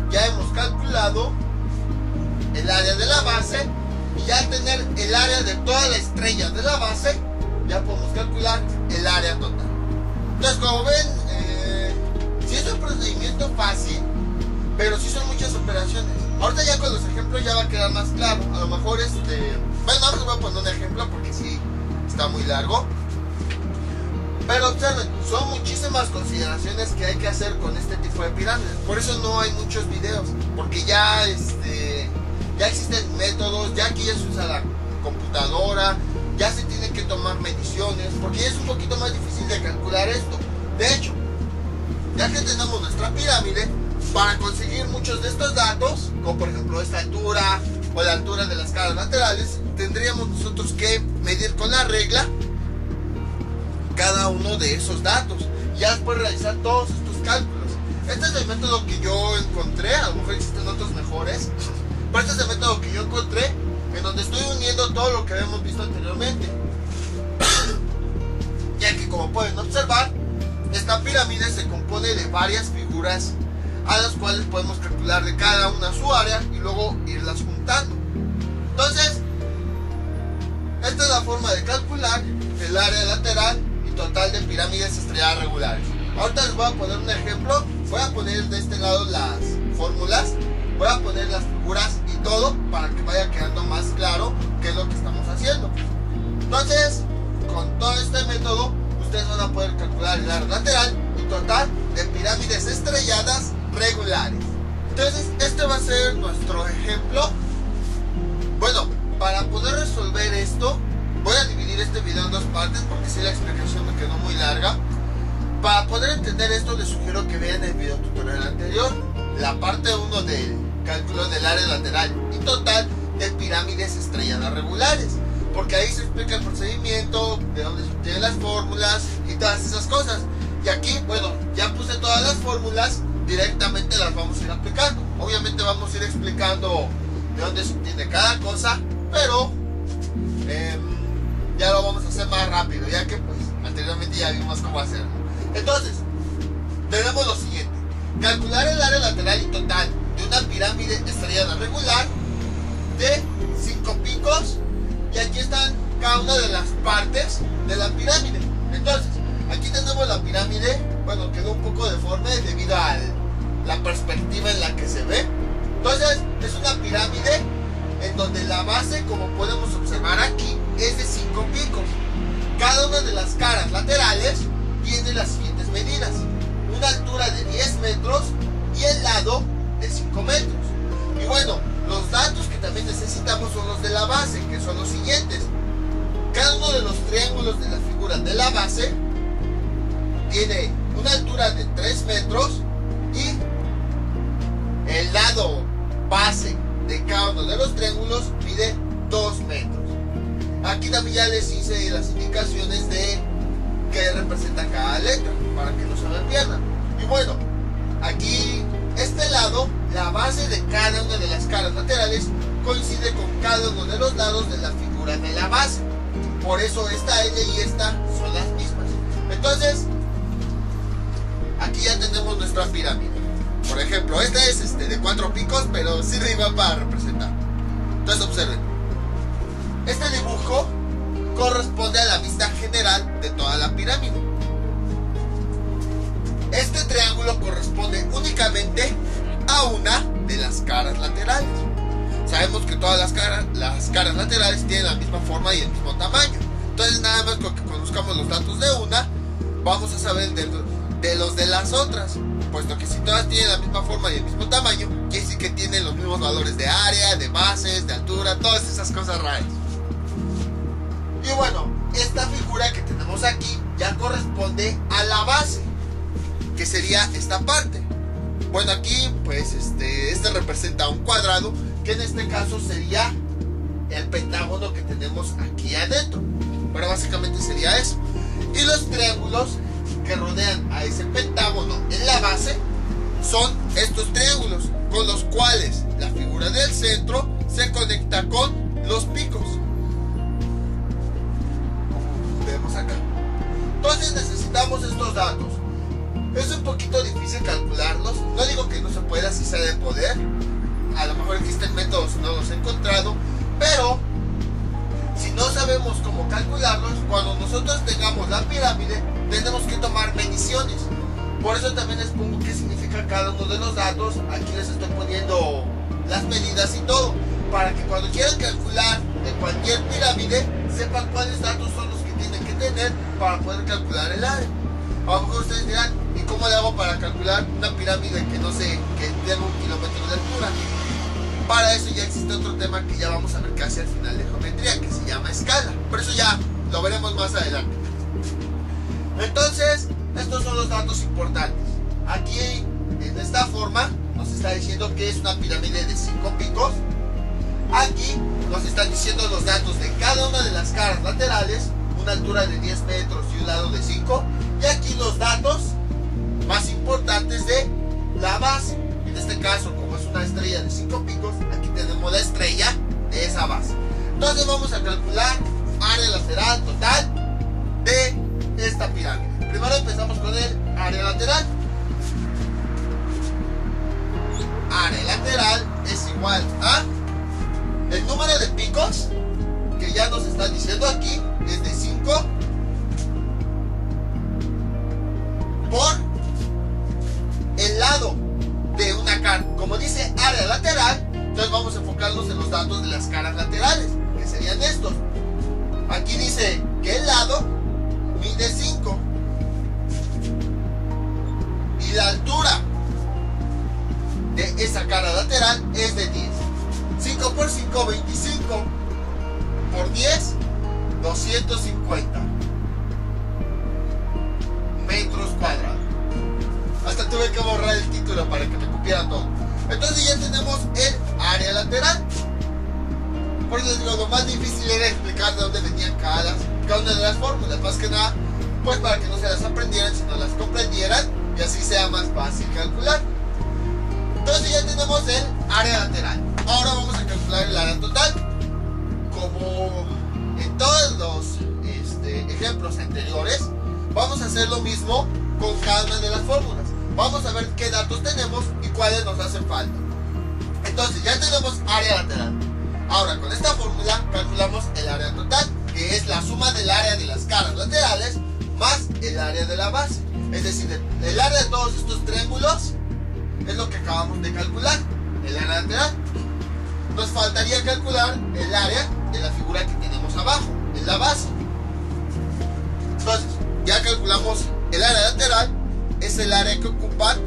ya hemos calculado el área de la base, y ya al tener el área de toda la estrella de la base, ya podemos calcular el área total. Entonces, como ven, sí es un procedimiento fácil, pero sí son muchas operaciones. Ahorita ya con los ejemplos ya va a quedar más claro. A lo mejor bueno, ahora les voy a poner un ejemplo porque sí está muy largo. Pero observen, son muchísimas consideraciones que hay que hacer con este tipo de pirámides. Por eso no hay muchos videos, porque ya existen métodos, ya aquí ya se usa la computadora, ya se tienen que tomar mediciones, porque ya es un poquito más difícil de calcular esto. De hecho, ya que tenemos nuestra pirámide, para conseguir muchos de estos datos, como por ejemplo esta altura o la altura de las caras laterales, tendríamos nosotros que medir con la regla cada uno de esos datos. Ya después realizar todos estos cálculos. Este es el método que yo encontré, a lo mejor existen otros mejores, pero este es el método que yo encontré, en donde estoy uniendo todo lo que habíamos visto anteriormente. Ya que, como pueden observar, esta pirámide se compone de varias figuras a las cuales podemos calcular de cada una su área y luego irlas juntando. Entonces, esta es la forma de calcular el área lateral y total de pirámides estrelladas regulares. Ahorita les voy a poner un ejemplo. Voy a poner de este lado las fórmulas, voy a poner las figuras y todo para que vaya quedando más claro qué es lo que estamos haciendo. Entonces, con todo este método, ustedes van a poder calcular el área lateral y total de pirámides estrelladas regulares. Entonces, este va a ser nuestro ejemplo. Bueno, para poder resolver esto, voy a dividir este video en dos partes porque si la explicación me quedó muy larga. Para poder entender esto, les sugiero que vean el video tutorial anterior, la parte 1 del cálculo del área lateral y total de pirámides estrelladas regulares, porque ahí se explica el procedimiento, de dónde se obtienen las fórmulas y todas esas cosas. Y aquí, bueno, ya puse todas las fórmulas, directamente las vamos a ir aplicando. Obviamente vamos a ir explicando de dónde se obtiene cada cosa, pero ya lo vamos a hacer más rápido, ya que pues anteriormente ya vimos cómo hacerlo. Entonces, tenemos lo siguiente: calcular el área lateral y total de una pirámide estrellada regular de 5 picos, y aquí están cada una de las partes de la pirámide. Entonces, aquí tenemos la pirámide, bueno, quedó un poco deforme debido a la perspectiva en la que se ve. Entonces, es una pirámide en donde la base, como podemos observar aquí, es de 5 picos. Cada una de las caras laterales tiene las siguientes medidas: una altura de 10 metros y el lado de 5 metros. Y bueno, los datos que también necesitamos son los de la base, que son los siguientes: cada uno de los triángulos de la figura de la base tiene una altura de 3 metros y el lado base de cada uno de los triángulos mide 2 metros. Aquí también ya les hice las indicaciones de que representa cada letra para que no se me pierdan. Y bueno, aquí este lado, la base de cada una de las caras laterales coincide con cada uno de los lados de la figura de la base. Por eso esta L y esta son las mismas. Entonces, aquí ya tenemos nuestra pirámide. Por ejemplo, esta es de 4 picos, pero sirve para representar. Entonces observen, este dibujo corresponde a la vista general de toda la pirámide. Este triángulo corresponde únicamente a una de las caras laterales. Sabemos que todas las caras laterales tienen la misma forma y el mismo tamaño. Entonces, nada más con que conozcamos los datos de una, vamos a saber de los de las otras, puesto que si todas tienen la misma forma y el mismo tamaño, quiere decir que tienen los mismos valores de área, de bases, de altura, todas esas cosas raras. Y bueno, esta figura que tenemos aquí ya corresponde a la base, que sería esta parte. Bueno, aquí pues este representa un cuadrado, que en este caso sería el pentágono que tenemos aquí adentro. Pero básicamente sería eso. Y los triángulos que rodean a ese pentágono en la base son estos triángulos, con los cuales la figura del centro se conecta con los picos, como vemos acá. Entonces necesitamos estos datos. Es un poquito difícil calcularlos. No digo que no se pueda, si se ha de poder. A lo mejor existen métodos, no los he encontrado. Pero si no sabemos cómo calcularlos, cuando nosotros tengamos la pirámide, tenemos que tomar mediciones. Por eso también les pongo qué significa cada uno de los datos. Aquí les estoy poniendo las medidas y todo, para que cuando quieran calcular en cualquier pirámide, sepan cuáles datos son los que tienen que tener para poder calcular el área. A lo mejor ustedes dirán, ¿y cómo le hago para calcular una pirámide que no sé, que tenga 1 kilómetro de altura? Para eso ya existe otro tema que ya vamos a ver casi al final de geometría, que se llama escala. Por eso ya lo veremos más adelante. Entonces, estos son los datos importantes. Aquí, en esta forma, nos está diciendo que es una pirámide de 5 picos. Aquí nos están diciendo los datos de cada una de las caras laterales, una altura de 10 metros y un lado de 5. Y aquí los datos más importantes de la base. En este caso, como es una estrella de 5 picos, aquí tenemos la estrella de esa base. Entonces vamos a calcular área lateral total de esta pirámide. Primero empezamos con el área lateral. Área lateral es igual a el número de picos que ya nos están diciendo aquí es de 5 por el lado de una cara. Como dice área lateral, entonces vamos a enfocarnos en los datos de las caras laterales, que serían estos. Aquí dice que el lado mide 5 y la altura de esa cara lateral es de 10. 5 por 5, 25 por 10, 250 metros cuadrados. Hasta tuve que borrar el título para que me cupiera todo. Entonces ya tenemos el área lateral. Por eso les digo, lo más difícil era explicar de dónde venían cada una de las fórmulas. Más que nada, pues para que no se las aprendieran, sino las comprendieran y así sea más fácil calcular. Entonces ya tenemos el área lateral. Ahora vamos a calcular el área total. Como en todos los ejemplos anteriores, vamos a hacer lo mismo con cada una de las fórmulas. Vamos a ver qué datos tenemos y cuáles nos hacen falta. Entonces ya tenemos área lateral. Ahora con esta fórmula calculamos el área total, que es la suma del área de las caras laterales más el área de la base. Es decir, el área de todos estos triángulos es lo que acabamos de calcular, el área lateral. Nos faltaría calcular el área de la figura que tenemos abajo, en la base. Entonces, ya calculamos el área lateral, es el área que ocupan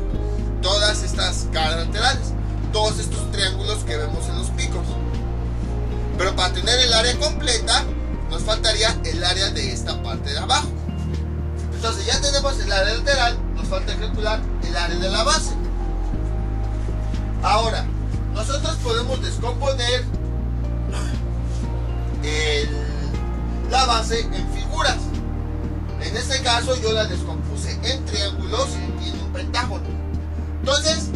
todas estas caras laterales, todos estos triángulos que vemos en los picos. Pero para tener el área completa, nos faltaría el área de esta parte de abajo. Entonces ya tenemos el área lateral, nos falta calcular el área de la base. Ahora, nosotros podemos descomponer la base en figuras. En este caso yo la descompuse en triángulos y en un pentágono. Entonces,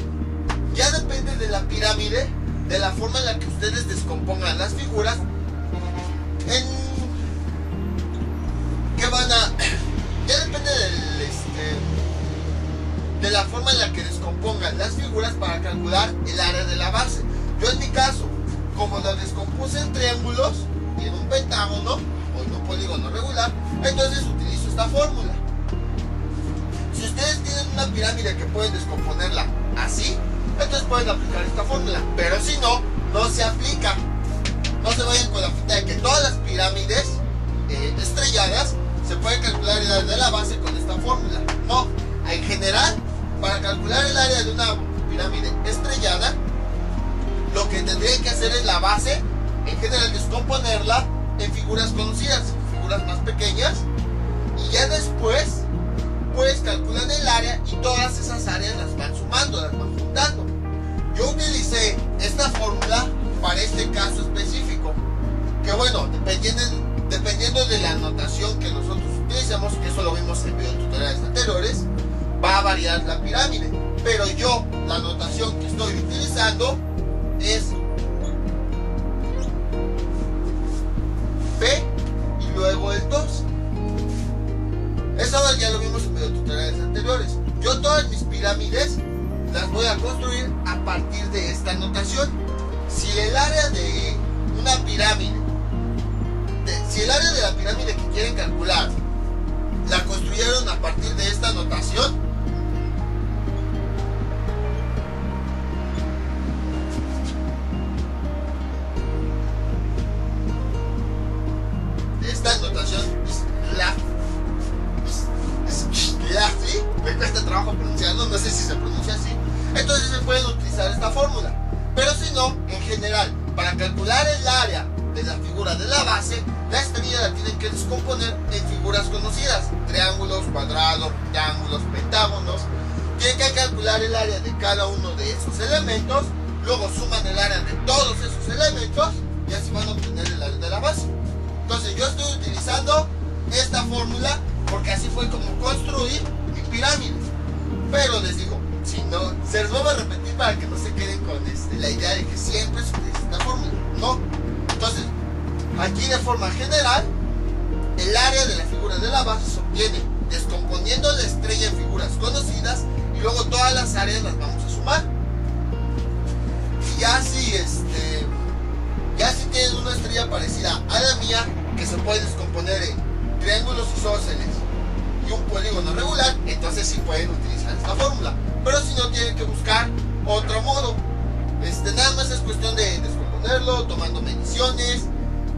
ya depende de la pirámide, de la forma en la que ustedes descompongan las figuras, ya depende de la forma en la que descompongan las figuras para calcular el área de la base. Yo en mi caso, como lo descompuse en triángulos y en un pentágono o en un polígono regular, entonces utilizo esta fórmula. Si ustedes tienen una pirámide que pueden descomponerla así, entonces pueden aplicar esta fórmula, pero si no, no se aplica. No se vayan con la finta de que todas las pirámides estrelladas se puede calcular el área de la base con esta fórmula. No, en general, para calcular el área de una pirámide estrellada, lo que tendrían que hacer es la base, en general descomponerla en figuras conocidas, figuras más pequeñas, y ya después pues calculan el área y todas esas áreas las van sumando, las van juntando. Yo utilicé esta fórmula para este caso específico, que bueno, dependiendo de la notación que nosotros utilicemos, que eso lo vimos en videotutoriales anteriores, va a variar la pirámide, pero yo la notación que estoy utilizando es P y luego el 2. Eso ya lo vimos en videotutoriales anteriores. Yo todas mis pirámides las voy a construir a partir de esta notación. Si el área de una pirámide, si el área de la pirámide que quieren calcular la construyeron a partir de esta notación, me cuesta trabajo pronunciarlo, no sé si se pronuncia así. Entonces se pueden utilizar esta fórmula, pero si no, en general, para calcular el área de la figura de la base, la estrella la tienen que descomponer en figuras conocidas: triángulos, cuadrados, rectángulos, pentágonos. Tienen que calcular el área de cada uno de esos elementos luego suman el área de todos esos elementos y así van a obtener el área de la base. Entonces yo estoy utilizando esta fórmula porque así fue como construí mi pirámide. Pero les digo, si no, se los voy a repetir para que no se queden con la idea de que siempre se utiliza esta fórmula. No. Entonces, aquí de forma general, el área de la figura de la base se obtiene descomponiendo la estrella en figuras conocidas y luego todas las áreas las vamos a sumar. Y ya si tienen una estrella parecida a la mía, que se puede descomponer en triángulos isósceles y un polígono regular, entonces sí pueden utilizar esta fórmula. Pero si no, tienen que buscar otro modo. Nada más es cuestión de descomponerlo, tomando mediciones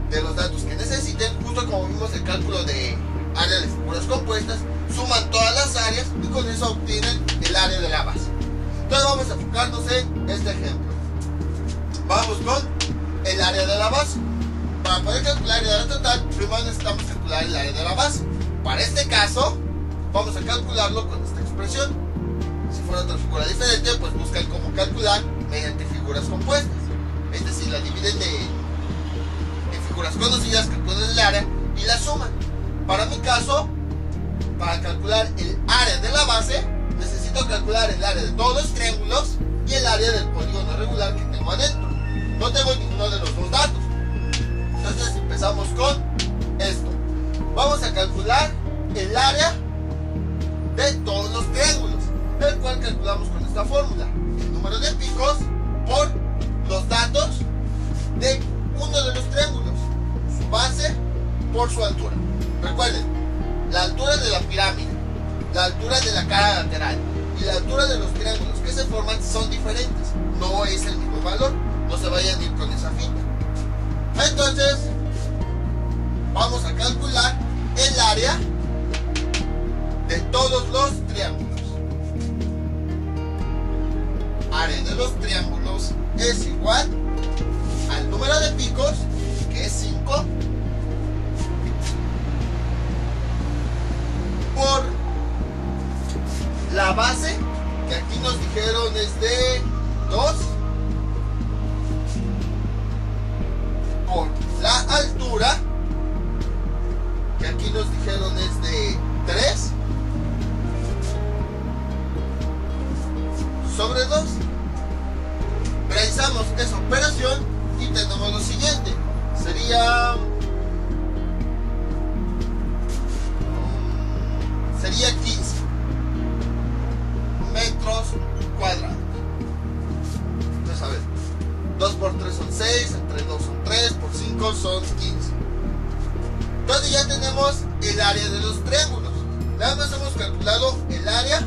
de los datos que necesiten, justo como vimos el cálculo de área de figuras compuestas, suman todas las áreas y con eso obtienen el área de la base. Entonces vamos a enfocarnos en este ejemplo. Vamos con el área de la base. Para poder calcular el área total, primero necesitamos calcular el área de la base. Para este caso, vamos a calcularlo con esta expresión. Si fuera otra figura diferente, pues buscan cómo calcular mediante figuras compuestas. Es decir, la dividen en figuras conocidas, calculan el área y la suman. Para mi caso, para calcular el área de la base, necesito calcular el área de todos los triángulos y el área del polígono regular que tengo adentro. No tengo ninguno de los dos datos. Entonces empezamos con esto. Vamos a calcular el área de todos los triángulos, el cual calculamos con esta fórmula: el número de picos por los datos de uno de los triángulos, su base por su altura. Recuerden, la altura de la pirámide, la altura de la cara lateral y la altura de los triángulos que se forman son diferentes, no es el mismo valor, no se vayan a ir con esa finta. Entonces vamos a calcular el área de todos los triángulos. Área de los triángulos es igual al número de picos, que es 5, por la base, que aquí nos dijeron es de 2, por la altura, que aquí nos dijeron es de 3, sobre 2. Realizamos esa operación y tenemos lo siguiente: sería 15 metros cuadrados. Entonces, a ver, 2 por 3 son 6, entre 2 son 3, por 5 son 15. Entonces ya tenemos el área de los triángulos. Nada más hemos calculado el área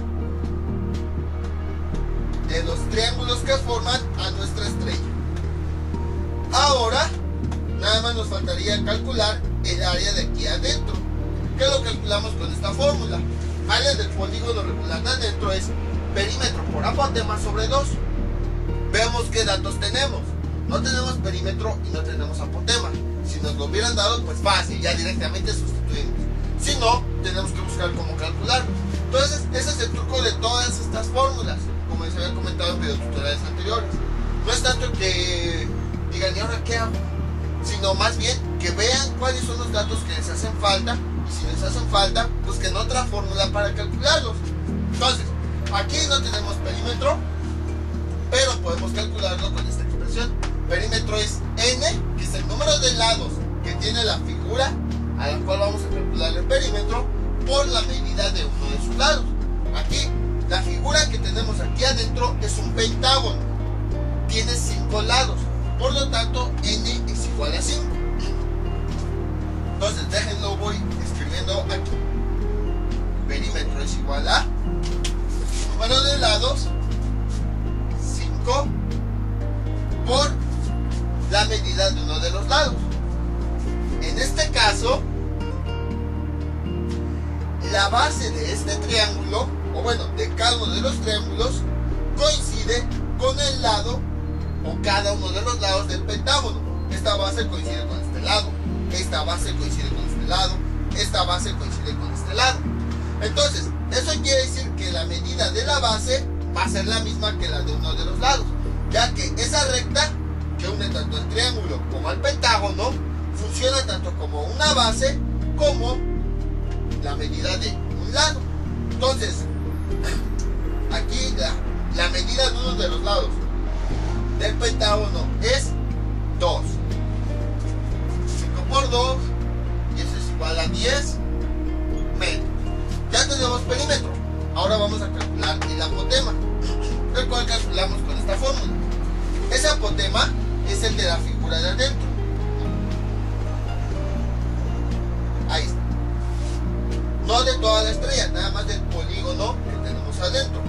de los triángulos que forman a nuestra estrella. Ahora, nada más nos faltaría calcular el área de aquí adentro, que lo calculamos con esta fórmula. Área del polígono regular de adentro es perímetro por apotema sobre 2. Veamos qué datos tenemos. No tenemos perímetro y no tenemos apotema. Si nos lo hubieran dado, pues fácil, ya directamente sustituimos. Si no, tenemos que buscar cómo calcularlo. Entonces, ese es el truco de todas estas fórmulas, como les había comentado en videotutoriales anteriores. No es tanto que digan, ¿y ahora qué hago? Sino más bien que vean cuáles son los datos que les hacen falta, y si les hacen falta, busquen otra fórmula para calcularlos. Entonces, aquí no tenemos perímetro, pero podemos calcularlo con esta expresión. Perímetro es n, que es el número de lados que tiene la figura a la cual vamos a calcular el perímetro, por la medida de uno de sus lados. Aquí, la figura que tenemos aquí adentro es un pentágono, tiene 5 lados, por lo tanto n es igual a 5. Entonces déjenlo, voy escribiendo aquí. Perímetro es igual a número de lados 5 por la medida de uno de los lados. En este caso, la base de este triángulo, o bueno, de cada uno de los triángulos, coincide con el lado o cada uno de los lados del pentágono. Esta base coincide con este lado, esta base coincide con este lado, esta base coincide con este lado. Entonces, eso quiere decir que la medida de la base va a ser la misma que la de uno de los lados. ya que esa recta que une tanto al triángulo como al pentágono funciona tanto como una base como la medida de un lado. Entonces, aquí la medida de uno de los lados del pentágono es 2. 5 por 2, y eso es igual a 10 metros. Ya tenemos perímetro. Ahora vamos a calcular el apotema, el cual calculamos con esta fórmula. Ese apotema es el de la figura de adentro. Ahí está. No de toda la estrella, nada más del polígono que tenemos adentro.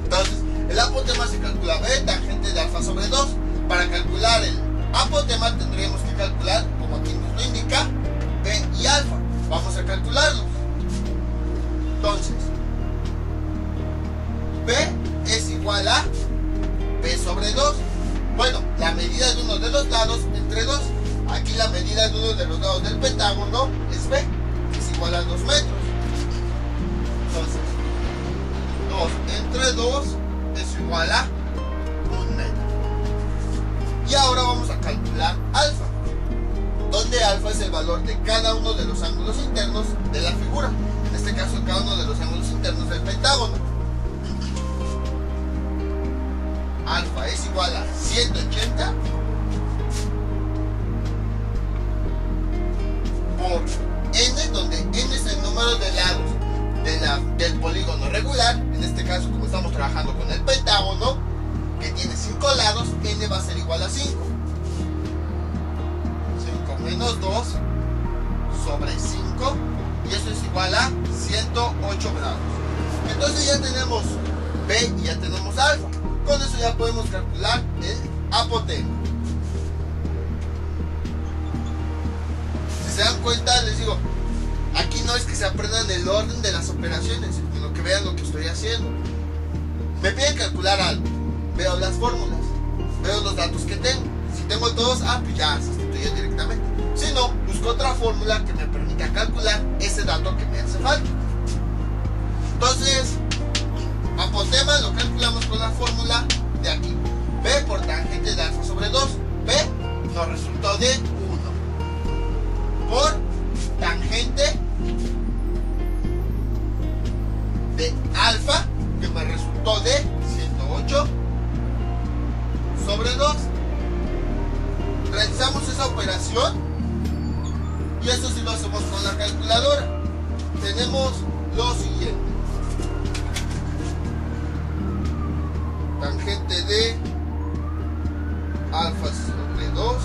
Entonces, el apotema se calcula B tangente de alfa sobre 2. Para calcular el apotema tendríamos que calcular, como aquí nos lo indica, B y alfa. Vamos a calcularlos. Entonces, B es igual a B sobre 2. Bueno, la medida de uno de los lados entre 2. Aquí la medida de uno de los lados del pentágono es B, que es igual a 2 metros. Entonces, 2 entre 2 es igual a 1 metro. Y ahora vamos a calcular alfa, donde alfa es el valor de cada uno de los ángulos internos de la figura. En este caso, cada uno de los ángulos internos del pentágono. Alfa es igual a 180 por n, donde n es el número de lados del polígono regular. En este caso, como estamos trabajando con el pentágono, que tiene 5 lados, n va a ser igual a 5. 5 menos 2 sobre 5, y eso es igual a 108 grados. Entonces ya tenemos B y ya tenemos alfa. Con eso ya podemos calcular el apotema. Si se dan cuenta, les digo, aquí no es que se aprendan el orden de las operaciones, sino que vean lo que estoy haciendo. Me piden calcular algo, veo las fórmulas, veo los datos que tengo. Si tengo todos, pues ya sustituyo directamente. Si no, busco otra fórmula que me permita calcular ese dato que me hace falta. Entonces, apotema lo calculamos con la fórmula de aquí. B por tangente de alfa sobre 2. B nos resultó de 1 por tangente de alfa, que me resultó de 108 sobre 2. Realizamos esa operación y eso sí lo hacemos con la calculadora. Tenemos lo siguiente: tangente de alfa sobre 2,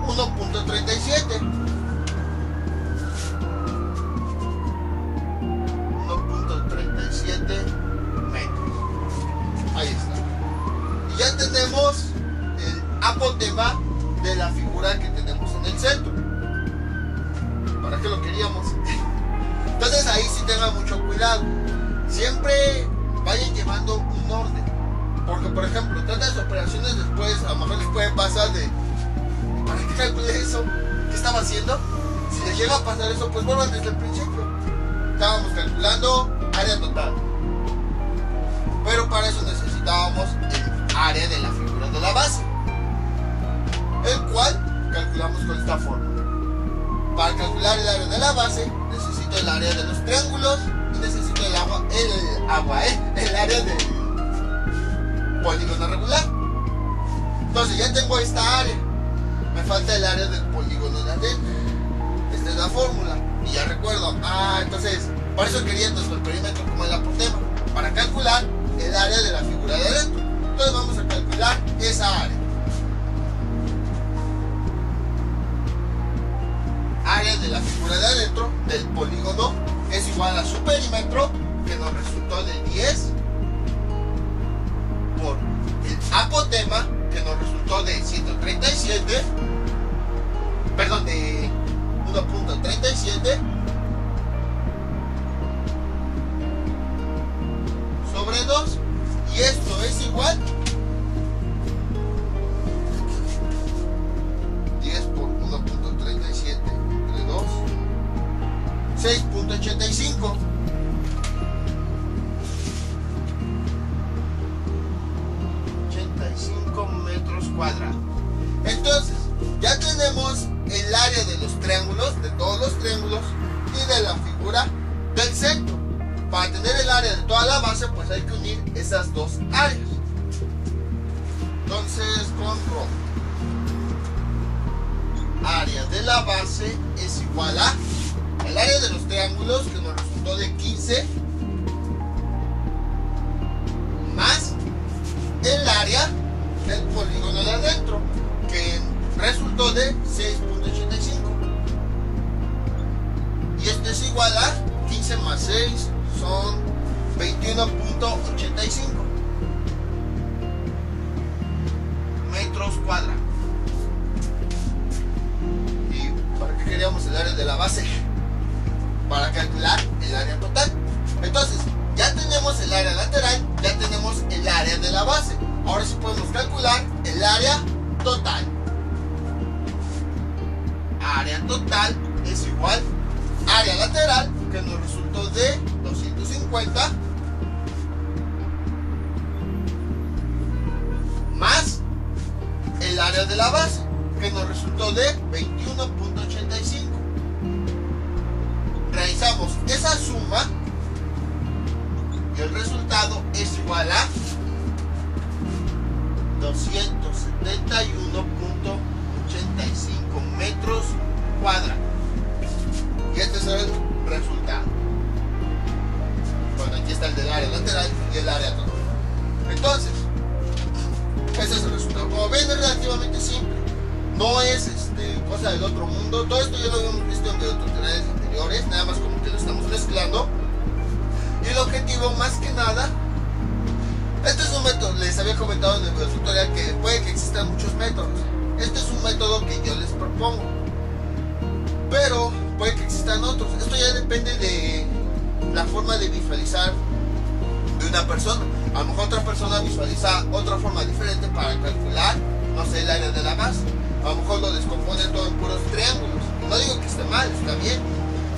1.37. 1.37 metros. Ahí está. Y ya tenemos el apotema de la figura que tenemos en el centro. ¿Para qué lo queríamos? Entonces ahí sí tengan mucho cuidado. Siempre vayan llevando un orden. Porque, por ejemplo, tantas operaciones después a lo mejor les puede pasar de ¿para qué calculé eso? ¿Qué estaba haciendo? Si les llega a pasar eso, pues vuelvan desde el principio. Estábamos calculando área total, pero para eso necesitábamos el área de la figura de la base, el cual calculamos con esta fórmula. Para calcular el área de la base necesito el área de los triángulos y necesito el área del polígono regular. Entonces ya tengo esta área, me falta el área del polígono de adentro. Esta es la fórmula y ya recuerdo. Entonces por eso quería tanto el perímetro como el apotema, para calcular el área de la figura de adentro. Entonces vamos a calcular esa área. Área de la figura de adentro del polígono es igual a su perímetro, que nos resultó de 10, por el apotema, que nos resultó de 137, perdón, de 1.37 sobre 2, y esto es igual 10 por 1.37 entre 2, 6.85. todos los triángulos y de la figura del centro. Para tener el área de toda la base, pues hay que unir esas dos áreas. Entonces, con rojo, área de la base es igual a el área de los triángulos, que nos resultó de 15, más el área del polígono de adentro, que resultó de 6.85. Y esto es igual a 15 más 6 son 21.85 metros cuadrados. ¿Y para qué queríamos el área de la base? Para calcular el área total. Entonces, ya tenemos el área lateral, ya tenemos el área de la base. Ahora sí podemos calcular el área total. Área total es igual a área lateral, que nos resultó de 250, más el área de la base, que nos resultó de 21.85. Realizamos esa suma y el resultado es igual a 271.85 metros cuadrados. Y este es el resultado. Bueno, aquí está el del área lateral y el área total. Entonces, ese es el resultado. Como ven, es relativamente simple. No es cosa del otro mundo. Todo esto ya lo habíamos visto en videotutoriales anteriores. Nada más como que lo estamos mezclando. Y el objetivo, más que nada, este es un método. Les había comentado en el videotutorial que puede que existan muchos métodos. Este es un método que yo les propongo, pero puede que existan otros. Esto ya depende de la forma de visualizar de una persona. A lo mejor otra persona visualiza otra forma diferente para calcular, no sé, el área de la base. A lo mejor lo descompone todo en puros triángulos. No digo que esté mal, está bien.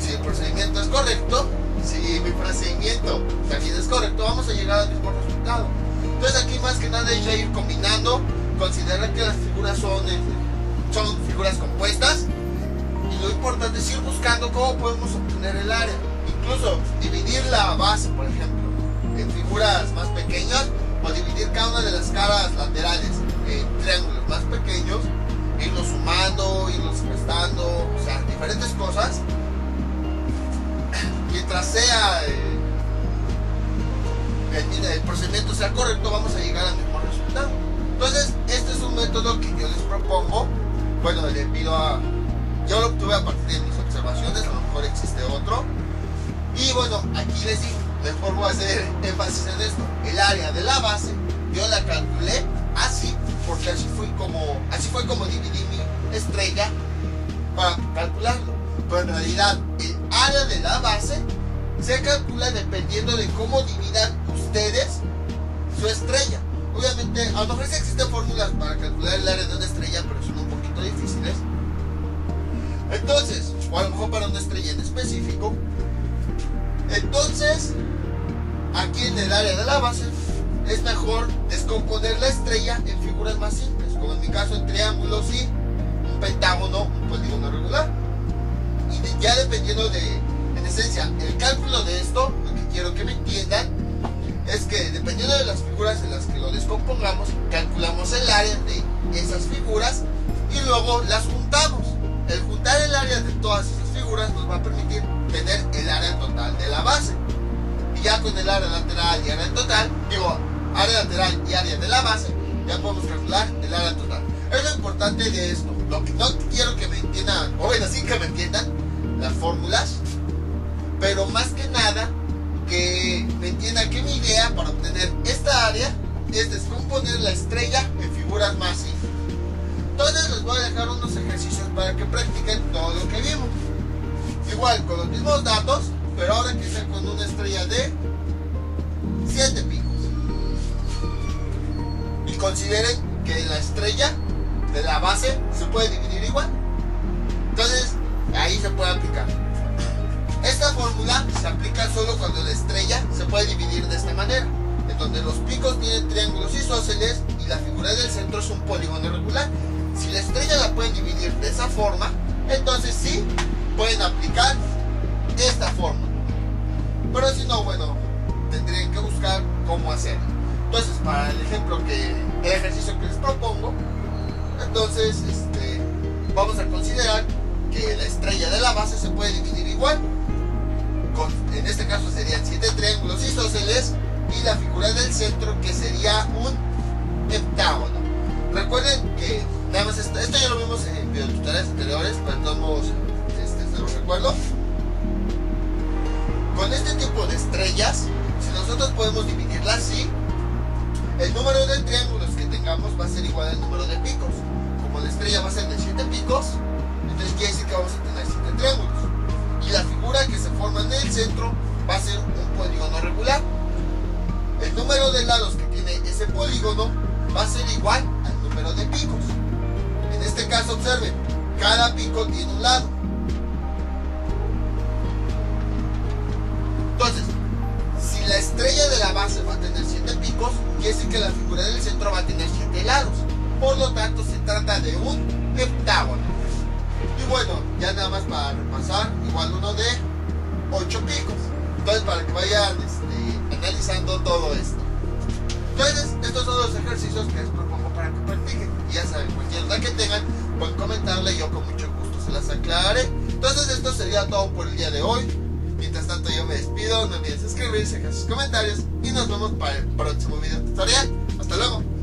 Si el procedimiento es correcto, si mi procedimiento también es correcto, vamos a llegar al mismo resultado. Entonces aquí más que nada es ya ir combinando, considerar que las figuras son figuras compuestas, y lo importante es ir buscando cómo podemos obtener el área. Incluso dividir la base, por ejemplo, en figuras más pequeñas, o dividir cada una de las caras laterales en triángulos más pequeños, irlos sumando, irlos restando, o sea, diferentes cosas. Mientras sea el procedimiento sea correcto, vamos a llegar al mismo resultado. Entonces, este es un método que yo les propongo. Bueno, yo lo obtuve a partir de mis observaciones, a lo mejor existe otro. Y bueno, aquí les digo, mejor voy a hacer énfasis en esto. El área de la base, yo la calculé así, porque así fue como dividí mi estrella para calcularlo. Pero en realidad, el área de la base se calcula dependiendo de cómo dividan ustedes su estrella. Obviamente, a lo mejor sí existen fórmulas para calcular el área de una estrella, pero son un poquito difíciles. Entonces, o a lo mejor para una estrella en específico. Entonces, aquí en el área de la base, es mejor descomponer la estrella en figuras más simples, como en mi caso en triángulos y un pentágono, un polígono regular. Y ya dependiendo en esencia, el cálculo de esto, lo que quiero que me entiendan, es que dependiendo de las figuras en las que lo descompongamos, calculamos el área de esas figuras y luego las juntamos. El juntar el área de todas esas figuras nos va a permitir tener el área total de la base. Y ya con el área lateral y área total, área lateral y área de la base, ya podemos calcular el área total. Es lo importante de esto. Lo que no quiero que me entiendan, o bueno, sí que me entiendan las fórmulas, pero más que nada que me entiendan que mi idea para obtener esta área es descomponer la estrella en figuras más simples. Entonces les voy a dejar unos ejercicios para que practiquen todo lo que vimos. Igual con los mismos datos, pero ahora que sea con una estrella de 7 picos. Y consideren que la estrella de la base se puede dividir igual. Entonces ahí se puede aplicar. Esta fórmula se aplica solo cuando la estrella se puede dividir de esta manera, en donde los picos tienen triángulos isósceles y la figura del centro es un polígono regular. Si la estrella la pueden dividir de esa forma, entonces sí pueden pueden aplicar esta forma. Pero si no, bueno, tendrían que buscar cómo hacerlo. Entonces, para el ejercicio que les propongo, entonces vamos a considerar que la estrella de la base se puede dividir igual. En este caso serían 7 triángulos isósceles y la figura del centro, que sería un heptágono. Recuerden que nada más esto ya lo vimos en videotutoriales anteriores, pero de todos modos se los recuerdo. Con este tipo de estrellas, si nosotros podemos dividirlas así, el número de triángulos que tengamos va a ser igual al número de picos. Como la estrella va a ser de 7 picos, entonces quiere decir que vamos a tener 7 triángulos. Y la figura que se forma en el centro va a ser un polígono regular. El número de lados que tiene ese polígono va a ser igual al número de picos. En este caso, observen, cada pico tiene un lado. Entonces, si la estrella de la base va a tener 7 picos, quiere decir que la figura del centro va a tener 7 lados. Por lo tanto, se trata de un heptágono. Y bueno, ya nada más para repasar, igual uno de 8 picos. Entonces, para que vayan analizando todo esto. Entonces, estos son los ejercicios que les propongo para que practiquen. Y ya saben, cualquier duda que tengan, pueden comentarle y yo con mucho gusto se las aclararé. Entonces, esto sería todo por el día de hoy. Mientras tanto, yo me despido. No olviden suscribirse, dejar sus comentarios y nos vemos para el próximo video tutorial. Hasta luego.